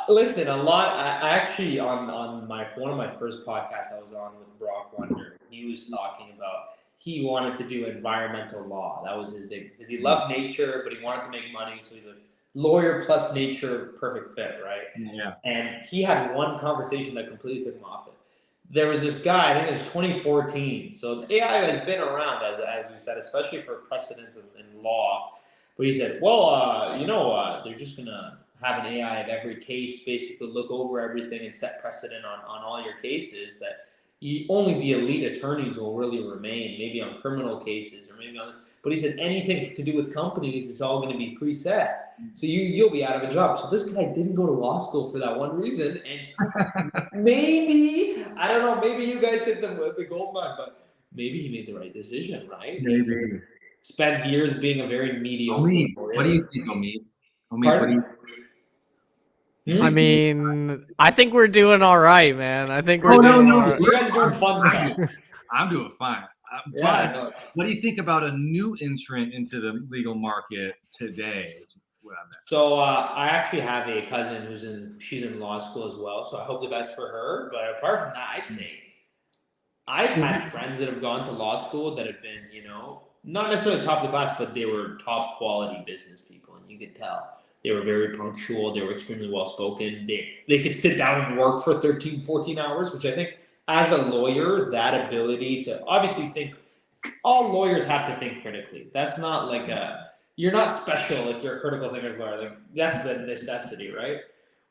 Listen, a lot. I actually on one of my first podcasts I was on with Brock Wonder, he was talking about he wanted to do environmental law. That was his big, because he loved nature, but he wanted to make money. So he's like, lawyer plus nature, perfect fit, right? Yeah. And he had one conversation that completely took him off it. There was this guy, I think it was 2014. So AI has been around, as we said, especially for precedents in law. But he said, well, they're just going to have an AI of every case, basically look over everything and set precedent on all your cases, that only the elite attorneys will really remain, maybe on criminal cases or maybe on this. But he said anything to do with companies is all going to be preset. So you'll be out of a job. So this guy didn't go to law school for that one reason. And maybe, I don't know, maybe you guys hit the gold mine, but maybe he made the right decision, right? Maybe. Spent years being a very mediocre Omid, lawyer. what do you think, Omid? Pardon? I mean, I think we're doing all right, man. I think we're Oh, doing no. all right. You guys are doing fun stuff. I'm doing fine. Yeah, But what do you think about a new entrant into the legal market today? Is what I'm at. So I actually have a cousin she's in law school as well. So I hope the best for her. But apart from that, I'd say I've had friends that have gone to law school that have been, not necessarily top of the class, but they were top quality business people, and you could tell. They were very punctual. They were extremely well spoken. They could sit down and work for 13, 14 hours, which I think as a lawyer, that ability to obviously think, all lawyers have to think critically. That's not like you're not special if you're a critical thinker's lawyer. Like, that's the necessity, right?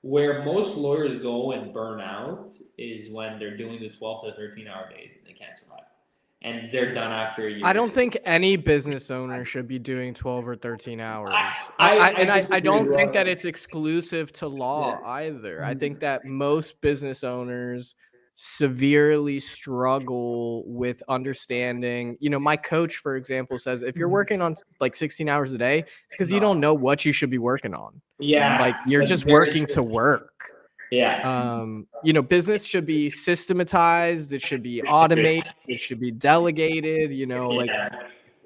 Where most lawyers go and burn out is when they're doing the 12 to 13-hour days and they can't survive. And they're done after a year. I don't think any business owner should be doing 12 or 13 hours. I don't think that it's exclusive to law either. I think that most business owners severely struggle with understanding. My coach, for example, says if you're working on like 16 hours a day, it's because you don't know what you should be working on. Yeah. Like you're just working to work. Yeah. Business should be systematized. It should be automated. It should be delegated. Like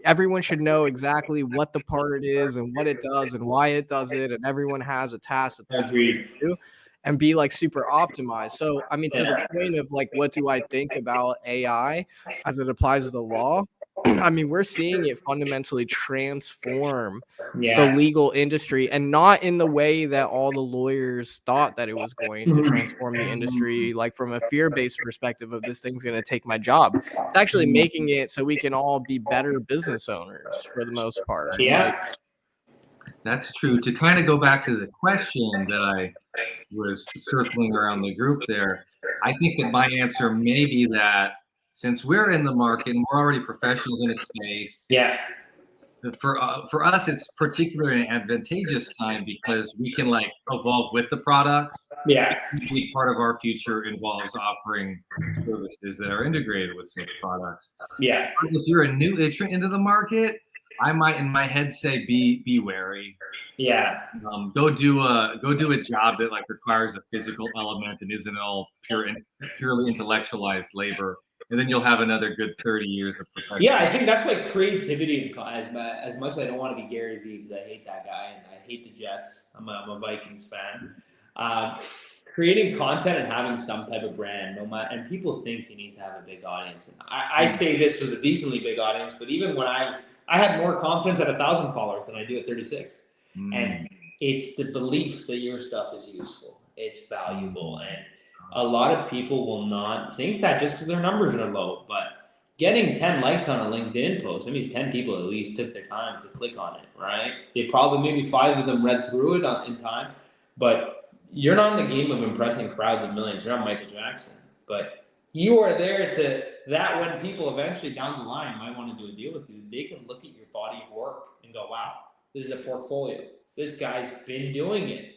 everyone should know exactly what the part is and what it does and why it does it. And everyone has a task that they're supposed to do and be like super optimized. So, I mean, to the point of like, what do I think about AI as it applies to the law? I mean, we're seeing it fundamentally transform the legal industry, and not in the way that all the lawyers thought that it was going to transform the industry, like from a fear-based perspective of this thing's going to take my job. It's actually making it so we can all be better business owners for the most part. That's true. To kind of go back to the question that I was circling around the group there, I think that my answer may be that since we're in the market and we're already professionals in a space, for us, it's particularly an advantageous time because we can like evolve with the products. Usually part of our future involves offering services that are integrated with such products. If you're a new entrant into the market, I might in my head say be wary. Go do a job that like requires a physical element and isn't all purely intellectualized labor. And then you'll have another good 30 years of protection. Yeah, I think that's why creativity, as much as I don't want to be Gary Vee, because I hate that guy and I hate the Jets. I'm a Vikings fan. Creating content and having some type of brand, and people think you need to have a big audience. And I say this with a decently big audience, but even when I had more confidence at 1,000 followers than I do at 36. And it's the belief that your stuff is useful, it's valuable, and a lot of people will not think that just because their numbers are low. But getting 10 likes on a LinkedIn post, that means 10 people at least took their time to click on it, right? They probably, maybe 5 of them read through it in time, but you're not in the game of impressing crowds of millions. You're not Michael Jackson, but you are there to that when people eventually down the line might want to do a deal with you, they can look at your body of work and go, wow, this is a portfolio. This guy's been doing it.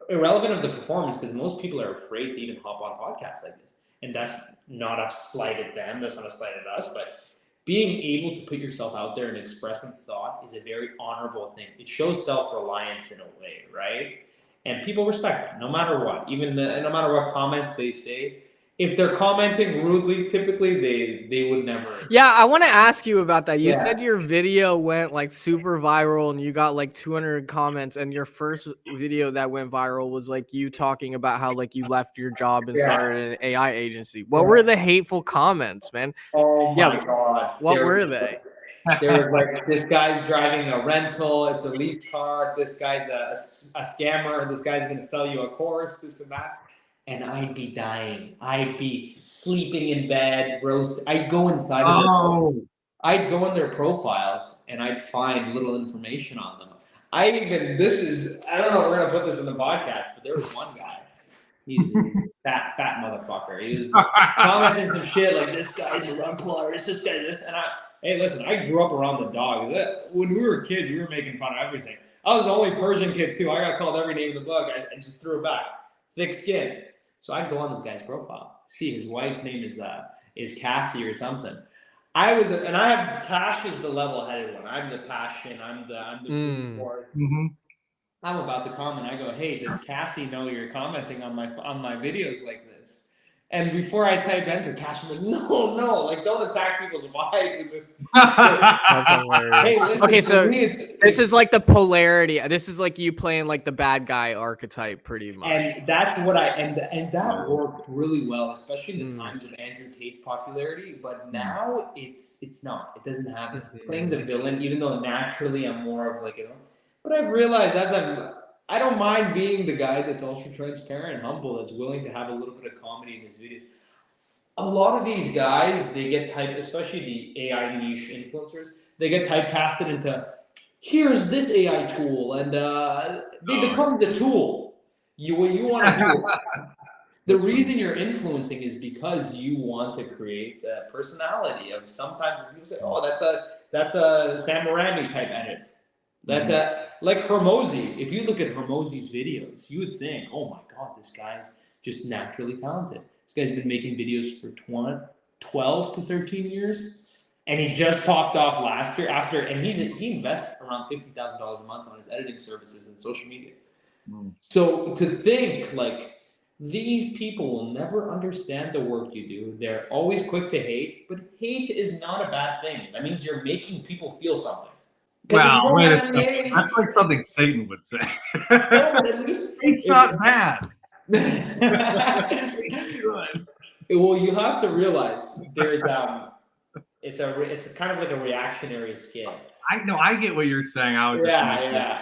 Irrelevant of the performance, because most people are afraid to even hop on podcasts like this. And that's not a slight at them, that's not a slight at us, but being able to put yourself out there and expressing thought is a very honorable thing. It shows self-reliance in a way, right? And people respect that, no matter what. Even no matter what comments they say, if they're commenting rudely, typically they would never. Yeah, I want to ask you about that. You Yeah. said your video went like super viral and you got like 200 comments, and your first video that went viral was like you talking about how like you left your job and Yeah. started an AI agency. What were the hateful comments, man? Oh my Yeah, God. what were they? There was like, this guy's driving a rental, it's a lease car, this guy's a scammer, this guy's gonna sell you a course, this and that. And I'd be dying. I'd be sleeping in bed, roast. I'd go inside of their I'd go in their profiles and I'd find little information on them. I don't know if we're gonna put this in the podcast, but there was one guy. He's a fat motherfucker. He was commenting some shit like, this guy's a rug puller, this guy, this, and hey, listen, I grew up around the dog. When we were kids, we were making fun of everything. I was the only Persian kid too. I got called every name in the book. I just threw it back. Thick skin. So I'd go on this guy's profile, see his wife's name is Cassie or something. I have Cash is the level-headed one. I'm the passion. I'm the board. I'm about to comment. I go, hey, does Cassie know you're commenting on my videos like this? And before I type enter, Cash is like, no, like don't attack people's wives in this. That's hilarious. Hey, listen, Okay, so this is like the polarity. This is like you playing like the bad guy archetype, pretty much. And that's what and that worked really well, especially in the times of Andrew Tate's popularity. But now it's not. It doesn't have it. Playing the villain, even though naturally I'm more of like, you know. But I've realized I don't mind being the guy that's ultra transparent and humble, that's willing to have a little bit of comedy in his videos. A lot of these guys, they get especially the AI niche influencers, they get typecasted into, here's this AI tool, and they become the tool. What you want to do. The reason you're influencing is because you want to create a personality of sometimes people say, oh, that's a Sam Arami type edit. That's like Hermosi. If you look at Hermosi's videos, you would think, oh my God, this guy's just naturally talented. This guy's been making videos for 12 to 13 years. And he just popped off last year and he invests around $50,000 a month on his editing services and social media. So to think like these people will never understand the work you do. They're always quick to hate, but hate is not a bad thing. That means you're making people feel something. Well, wait a second. That's like something Satan would say. No, but at least it's not bad. It's good. Well, you have to realize there's it's kind of like a reactionary scale. I get what you're saying. I was just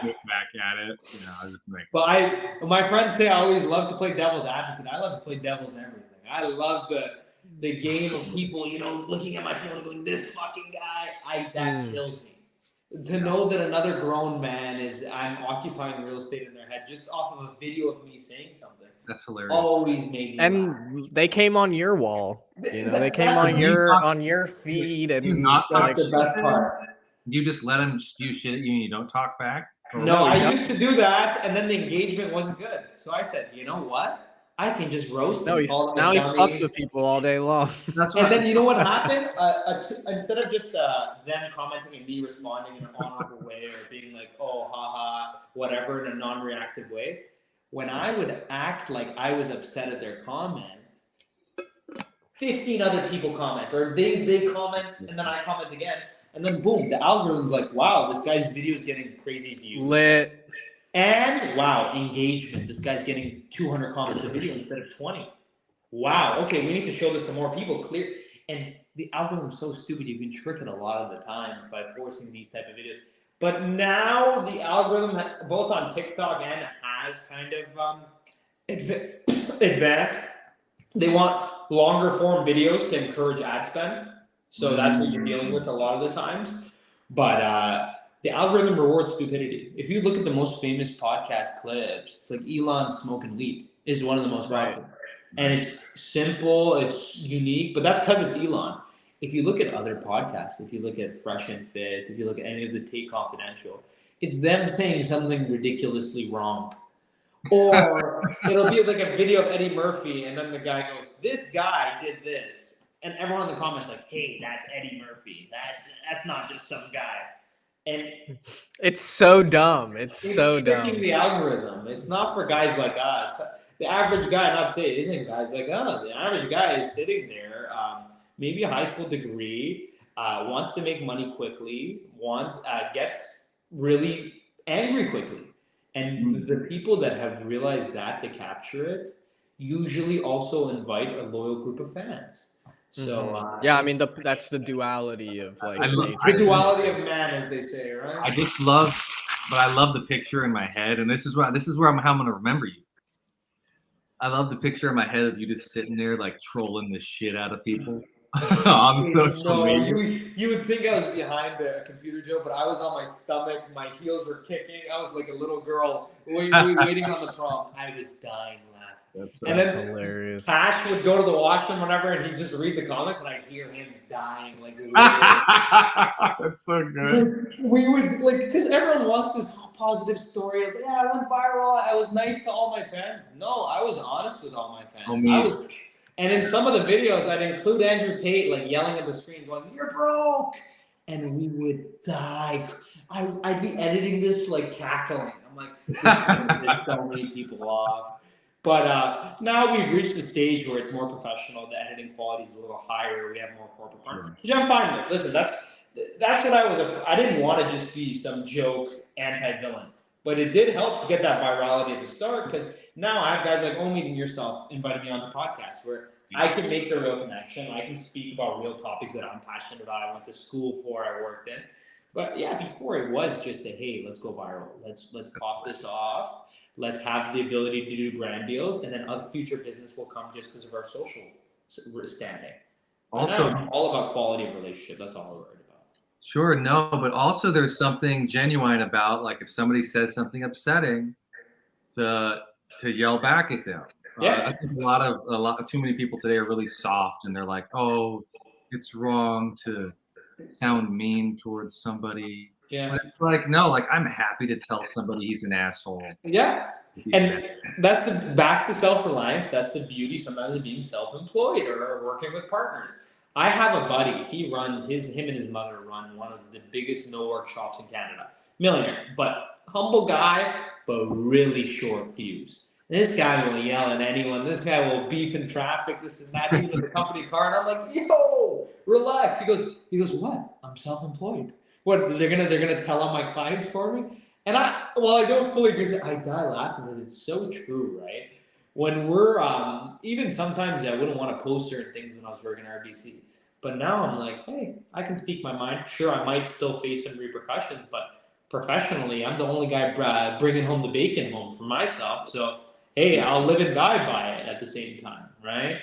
look back at it. You know, I was just making. But my friends say I always love to play devil's advocate. I love to play devil's everything. I love the game of people, you know, looking at my phone and going, this fucking guy. That kills me. To know that another grown man I'm occupying real estate in their head just off of a video of me saying something. That's hilarious. Always made me laugh. They came on your wall. You know, they came on your feed, and that's the best part. You just let them spew shit at you and you don't talk back? No, I used to do that, and then the engagement wasn't good. So I said, you know what? I can just roast them. Now he fucks with people all day long. And then you know what happened? Instead of just them commenting and me responding in an honorable way or being like, oh, haha, whatever, in a non-reactive way, when I would act like I was upset at their comment, 15 other people comment, or they comment, and then I comment again, and then boom, the algorithm's like, wow, this guy's video is getting crazy views. Lit. And wow, engagement. This guy's getting 200 comments a video instead of 20. Wow. Okay, we need to show this to more people. Clear. And the algorithm's so stupid. You can trick it a lot of the times by forcing these type of videos. But now the algorithm, both on TikTok and has kind of advanced. They want longer form videos to encourage ad spend. So that's what you're dealing with a lot of the times. But the algorithm rewards stupidity. If you look at the most famous podcast clips, it's like Elon smoking weed is one of the most popular. And it's simple, it's unique, but that's because it's Elon. If you look at other podcasts, if you look at Fresh and Fit, if you look at any of the Take Confidential, it's them saying something ridiculously wrong. Or it'll be like a video of Eddie Murphy, and then the guy goes, "This guy did this," and everyone in the comments like, "Hey, that's Eddie Murphy. That's not just some guy." And it's so dumb. It's so tricking dumb. the algorithm. It's not for guys like us. The average guy, not say it isn't guys like us. The average guy is sitting there, maybe a high school degree, wants to make money quickly, gets really angry quickly. And the people that have realized that to capture it usually also invite a loyal group of fans. So yeah, I mean that's the duality of like the duality of man, as they say, right? I love the picture in my head, and this is where how I'm gonna remember you. I love the picture in my head of you just sitting there like trolling the shit out of people on social media. You would think I was behind a computer, Joe, but I was on my stomach. My heels were kicking. I was like a little girl waiting on the prompt. I was dying laughing. That's hilarious. Tash would go to the washroom, whatever, and he'd just read the comments, and I'd hear him dying. Like, that's so good. We would like, because everyone wants this positive story of, yeah, I went viral. I was nice to all my fans. No, I was honest with all my fans. And in some of the videos, I'd include Andrew Tate like yelling at the screen, going, "You're broke," and we would die. I'd be editing this like cackling. I'm like, this is gonna piss so many people off. But now we've reached the stage where it's more professional. The editing quality is a little higher. We have more corporate partners, which I'm fine with. Listen, that's what I didn't want to just be some joke anti-villain, but it did help to get that virality at the start, because now I have guys like Omid and yourself inviting me on the podcast where I can make the real connection. I can speak about real topics that I'm passionate about. I went to school for, I worked in. But yeah, before it was just a, hey, let's go viral. Let's pop this off. Let's have the ability to do brand deals, and then other future business will come just because of our social standing. Also, all about quality of relationship. That's all we're worried about. Sure, no, but also there's something genuine about, like, if somebody says something upsetting, to yell back at them. Yeah. I think a lot too many people today are really soft, and they're like, "Oh, it's wrong to sound mean towards somebody." Yeah. But it's like, no, like, I'm happy to tell somebody he's an asshole. Yeah. And that's back to self-reliance. That's the beauty sometimes of being self-employed or working with partners. I have a buddy. He runs him and his mother run one of the biggest no-work shops in Canada. Millionaire, but humble guy, but really short fuse. This guy will yell at anyone. This guy will beef in traffic. This and that. Even the company car. And I'm like, yo, relax. He goes, what? I'm self-employed. What? They're gonna tell all my clients for me? And I don't fully agree with it, I die laughing because it's so true, right? When we're, even sometimes I wouldn't want to post certain things when I was working at RBC. But now I'm like, hey, I can speak my mind. Sure, I might still face some repercussions, but professionally, I'm the only guy bringing home the bacon home for myself. So, hey, I'll live and die by it at the same time, right?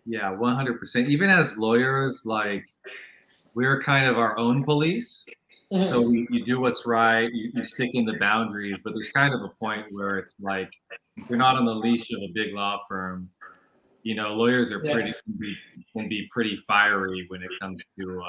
Yeah, 100%. Even as lawyers, like, we're kind of our own police. So you do what's right, you stick in the boundaries, but there's kind of a point where it's like, if you're not on the leash of a big law firm, lawyers are can be pretty fiery when it comes to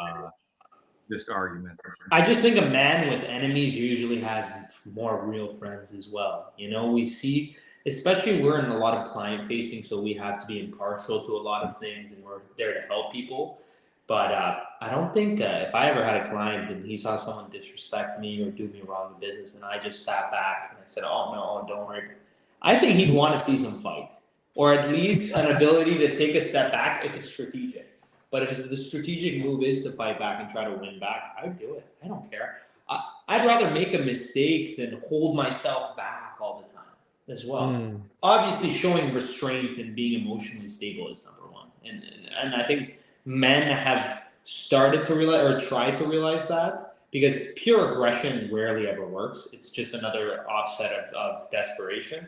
just arguments. I just think a man with enemies usually has more real friends as well. We see, especially we're in a lot of client facing, so we have to be impartial to a lot of things, and we're there to help people. But I don't think if I ever had a client and he saw someone disrespect me or do me wrong in business, and I just sat back and I said, "Oh no, don't worry," I think he'd want to see some fights, or at least an ability to take a step back if it's strategic. But if the strategic move is to fight back and try to win back, I would do it. I don't care. I'd rather make a mistake than hold myself back all the time as well. Obviously, showing restraint and being emotionally stable is number one, and I think men have started to realize or try to realize that, because pure aggression rarely ever works. It's just another offset of desperation.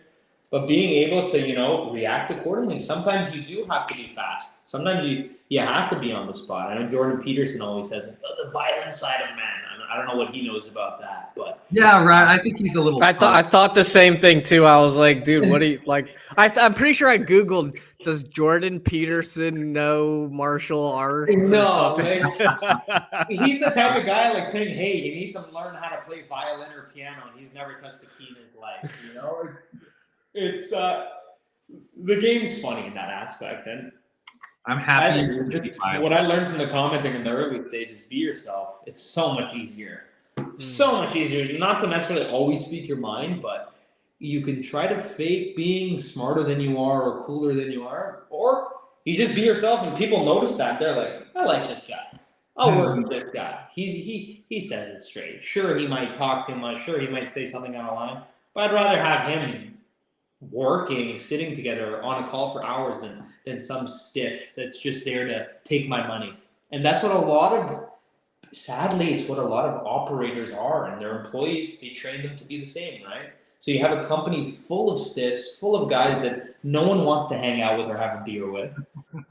But being able to, react accordingly. Sometimes you do have to be fast. Sometimes you have to be on the spot. I know Jordan Peterson always says, the violent side of man. I don't know what he knows about that, but Yeah, right. I think he's a little. I thought the same thing too. I was like, dude, what do you like? I'm pretty sure I googled, does Jordan Peterson know martial arts or no, something? like he's the type of guy like saying, "Hey, you need to learn how to play violin or piano," and he's never touched a key in his life. You know, it's the game's funny in that aspect, and I'm I happy. think what I learned from the commenting in the early stages: be yourself. It's so much easier. So much easier. Not to necessarily always speak your mind, but you can try to fake being smarter than you are or cooler than you are, or you just be yourself, and people notice that. They're like, "I like this guy. I'll work with this guy. He says it straight. Sure, he might talk too much. Sure, he might say something out of line, but I'd rather have him working, sitting together on a call for hours than some stiff that's just there to take my money." And that's what a lot of, sadly, it's what a lot of operators are, and their employees, they train them to be the same, right? So you have a company full of stiffs, full of guys that no one wants to hang out with or have a beer with.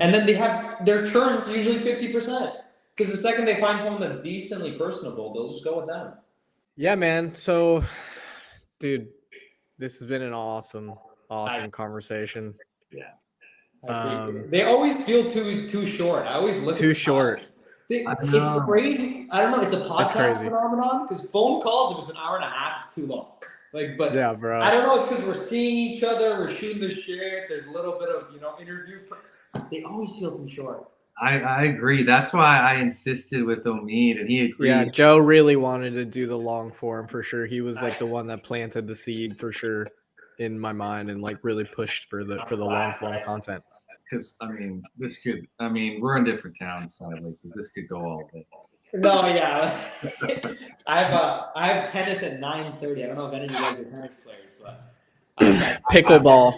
And then they have their churn's usually 50%. Because the second they find someone that's decently personable, they'll just go with them. Yeah, man. So, dude, this has been an awesome conversation. Yeah. I appreciate it. They always feel too short. I always look too at short. It's crazy. I don't know. It's a podcast crazy. phenomenon because phone calls, if it's an hour and a half, it's too long. Like, but yeah, bro. I don't know. It's because we're seeing each other, we're shooting the shit. There's a little bit of interview. They always feel too short. I agree. That's why I insisted with Omid, and he agreed. Yeah, Joe really wanted to do the long form for sure. He was like the one that planted the seed for sure in my mind and like really pushed for the long form content. Because we're in different towns, sadly, because this could go all day. No, yeah. I have tennis at 9:30. I don't know if any of you guys are tennis players, but pickleball.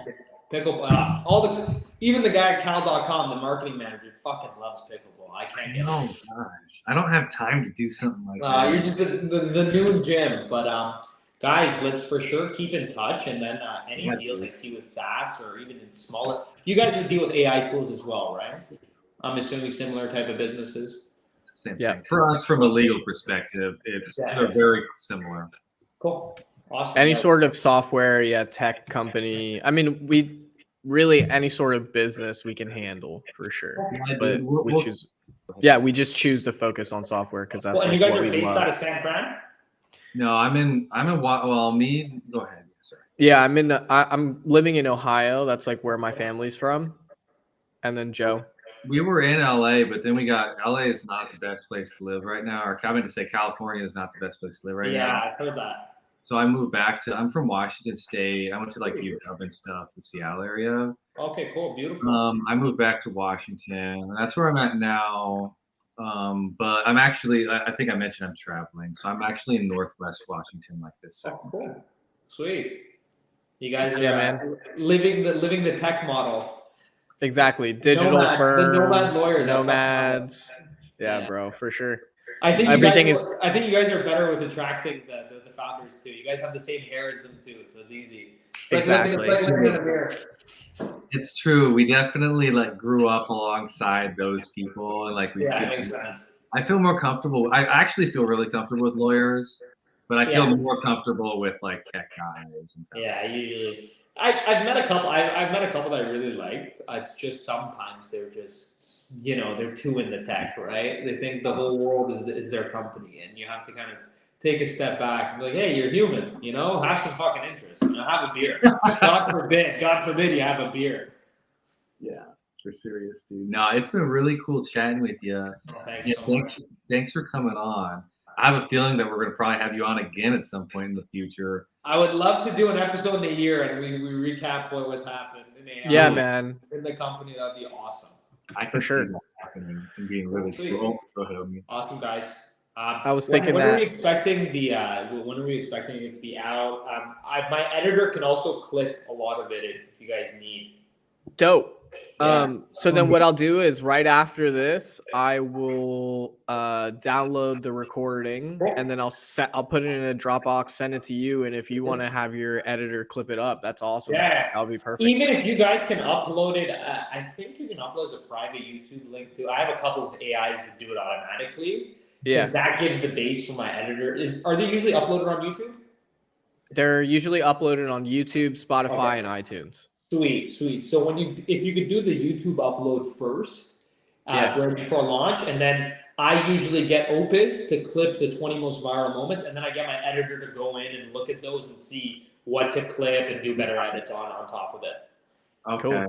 Pickleball. Even the guy at Cal.com, the marketing manager, fucking loves pickleball. I can't get it. Oh gosh, I don't have time to do something like that. You're just the noon gym, but guys, let's for sure keep in touch. And then any deals I see with SaaS or even in smaller, you guys would deal with AI tools as well, right? I'm assuming similar type of businesses. Same thing. For us, from a legal perspective, they're very similar. Cool. Awesome. Any sort of software, tech company. I mean, we really any sort of business we can handle for sure. But we just choose to focus on software because that's and you like guys what are we based love. out of San Fran? No, me. Go ahead. Sorry. Yeah, I'm living in Ohio. That's like where my family's from. And then Joe. We were in LA, but then LA is not the best place to live right now. Or I meant to say California is not the best place to live right now. Yeah, I've heard that. So I moved back I'm from Washington State. I went to like UW and stuff, the Seattle area. Okay, cool, beautiful. I moved back to Washington, and that's where I'm at now. But I'm actually, I think I mentioned I'm traveling, so I'm actually in Northwest Washington, like this second. Oh, cool, sweet. You guys are living the tech model. Exactly, digital nomads, firm, the nomad lawyers, nomads. Yeah, bro, for sure. I think you guys are better with attracting the founders too. You guys have the same hair as them too, so it's easy. It's like looking in a mirror. It's true. We definitely like grew up alongside those people, and like it makes sense. I feel more comfortable. I actually feel really comfortable with lawyers, but I feel more comfortable with like tech guys. Usually. I've met a couple. I've met a couple that I really liked. It's just sometimes they're just they're too in the tech, right? They think the whole world is their company, and you have to kind of take a step back and be like, hey, you're human, have some fucking interest, have a beer. God forbid you have a beer. Yeah, for serious, dude. No, it's been really cool chatting with you. Thanks for coming on. I have a feeling that we're going to probably have you on again at some point in the future. I would love to do an episode in a year and we recap what's happened in AI. Yeah, man. In the company, that'd be awesome. I can see that happening and being really cool. Go ahead, Omi. Awesome, guys. I was thinking when are we expecting it to be out? My editor can also clip a lot of it if you guys need. Dope. So then what I'll do is right after this, I will download the recording and then I'll put it in a Dropbox, send it to you. And if you want to have your editor clip it up, that's awesome. Yeah. That'll be perfect. Even if you guys can upload it, I think you can upload a private YouTube link too. I have a couple of AIs that do it automatically. because that gives the base for my editor. Are they usually uploaded on YouTube? They're usually uploaded on YouTube, Spotify, and iTunes. Sweet. So if you could do the YouTube upload first, right before launch, and then I usually get Opus to clip the 20 most viral moments, and then I get my editor to go in and look at those and see what to clip and do better edits on top of it. Okay.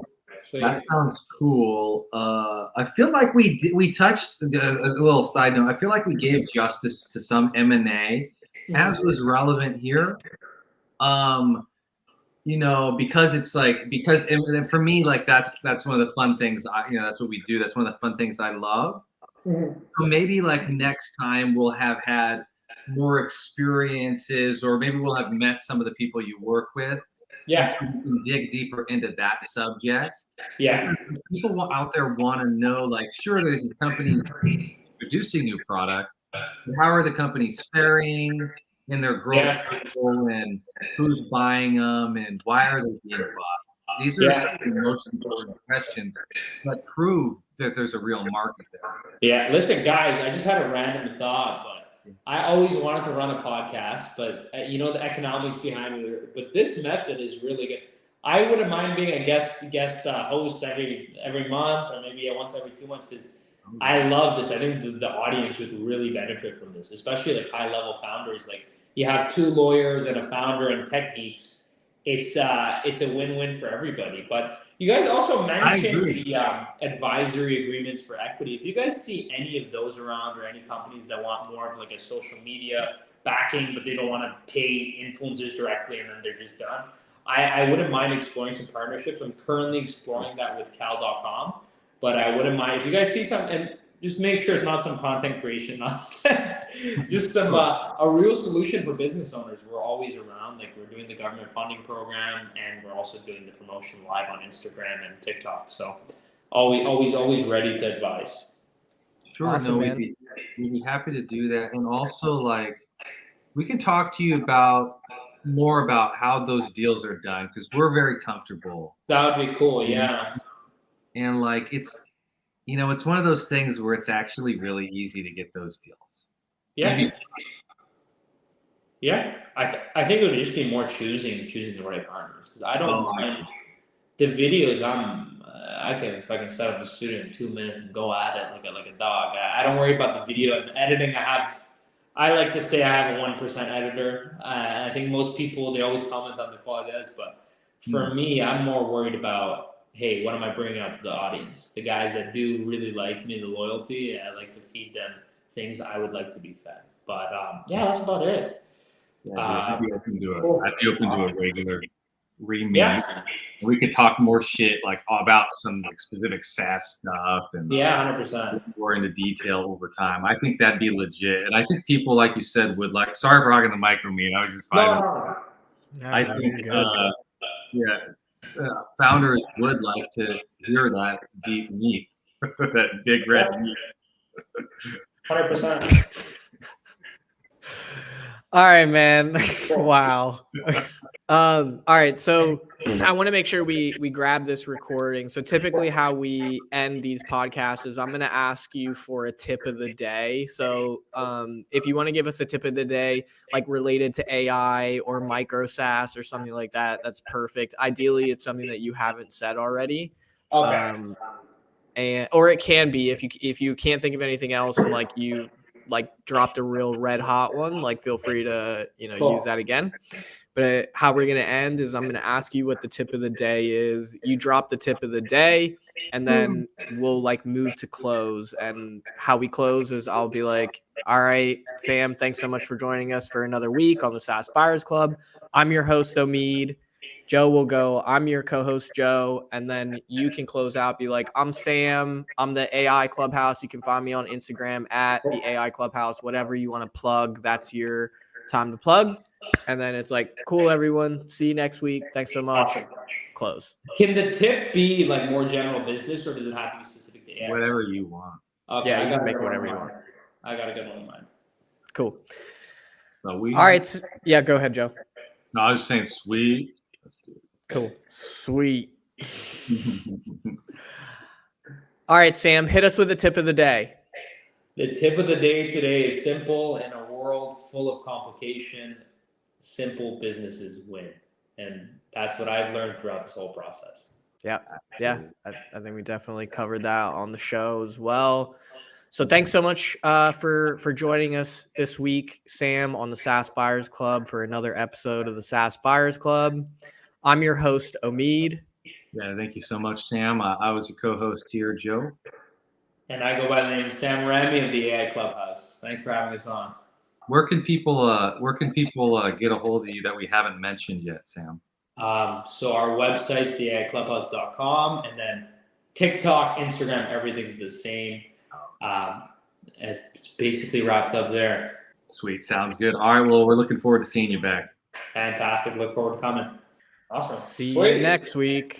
Cool. That sounds cool. I feel like we touched a little side note. I feel like we gave justice to some M&A as was relevant here. Because it's like and for me, like that's one of the fun things. That's what we do. That's one of the fun things I love. So maybe like next time we'll have had more experiences, or maybe we'll have met some of the people you work with. Yeah. So we can dig deeper into that subject. Yeah. Because people out there want to know, like, sure, there's these companies producing new products, but how are the companies faring in their growth cycle, and who's buying them, and why are they being bought? These are some of the most important questions that prove that there's a real market there. Yeah, listen, guys, I just had a random thought, but I always wanted to run a podcast, but the economics behind it. But this method is really good. I wouldn't mind being a guest host every month, or maybe once every 2 months, because I love this. I think the audience would really benefit from this, especially like high level founders. Like you have 2 lawyers and a founder and tech geeks. It's a win-win for everybody. But you guys also mentioned the advisory agreements for equity. If you guys see any of those around, or any companies that want more of like a social media backing, but they don't want to pay influencers directly and then they're just done, I wouldn't mind exploring some partnerships. I'm currently exploring that with cal.com, but I wouldn't mind if you guys see something, and just make sure it's not some content creation nonsense. Just some a real solution for business owners. We're always around. Like we're doing the government funding program, and we're also doing the promotion live on Instagram and TikTok. So always ready to advise. Sure, awesome, no, we'd be happy to do that. And also, like, we can talk to you more about how those deals are done, because we're very comfortable. That would be cool, yeah. And like it's one of those things where it's actually really easy to get those deals. Yeah. Yeah, I think it would just be more choosing the right partners, because I don't mind the videos. If I can set up a studio in 2 minutes and go at it like a dog. I don't worry about the video and editing. I like to say I have a 1% editor. I think most people, they always comment on the quality of this, but for me, I'm more worried about, hey, what am I bringing out to the audience? The guys that do really like me, the loyalty, I like to feed them things I would like to be fed. But that's about it. Yeah, I'd be open to a regular re-meet. Yeah. We could talk more shit like about some like specific SaaS stuff, and 100% more into detail over time. I think that'd be legit, and I think people, like you said, would like. Sorry for hogging the micro meet. I was just fine. No, I think, founders would like to hear that deep meat, that big red meat. 100%. All right, man. Wow. All right, so I want to make sure we grab this recording. So typically how we end these podcasts is I'm going to ask you for a tip of the day. So if you want to give us a tip of the day, like related to AI or micro SaaS or something like that, that's perfect. Ideally, it's something that you haven't said already. Okay. Or it can be if you can't think of anything else, and like you dropped a real red hot one, like feel free to use that again. But how we're going to end is I'm going to ask you what the tip of the day is. You drop the tip of the day, and then we'll like move to close. And how we close is I'll be like, all right, Sam, thanks so much for joining us for another week on the SaaS Buyers Club. I'm your host, Omid. Joe will go, I'm your co-host, Joe. And then you can close out, be like, I'm Sam. I'm the AI Clubhouse. You can find me on Instagram at the AI Clubhouse, whatever you want to plug. That's your time to plug. And then it's like, cool, everyone. See you next week. Thanks so much. Awesome. Close. Can the tip be like more general business, or does it have to be specific to AI? Whatever you want. Okay, yeah, you can make it whatever you want. I got a good one in mind. Cool. So all right. Yeah, go ahead, Joe. No, I was just saying sweet. Cool. Sweet. All right, Sam, hit us with the tip of the day. The tip of the day today is simple. In a world full of complication, simple businesses win. And that's what I've learned throughout this whole process. Yeah. I think we definitely covered that on the show as well. So thanks so much for joining us this week, Sam, on the SaaS Buyers Club for another episode of the SaaS Buyers Club. I'm your host, Omid. Yeah, thank you so much, Sam. I was your co-host here, Joe. And I go by the name of Sam Arami of the AI Clubhouse. Thanks for having us on. Where can people get a hold of you that we haven't mentioned yet, Sam? So our website's theAIClubhouse.com, and then TikTok, Instagram, everything's the same. It's basically wrapped up there. Sweet, sounds good. All right, well, we're looking forward to seeing you back. Fantastic. Look forward to coming. Awesome. See you next week.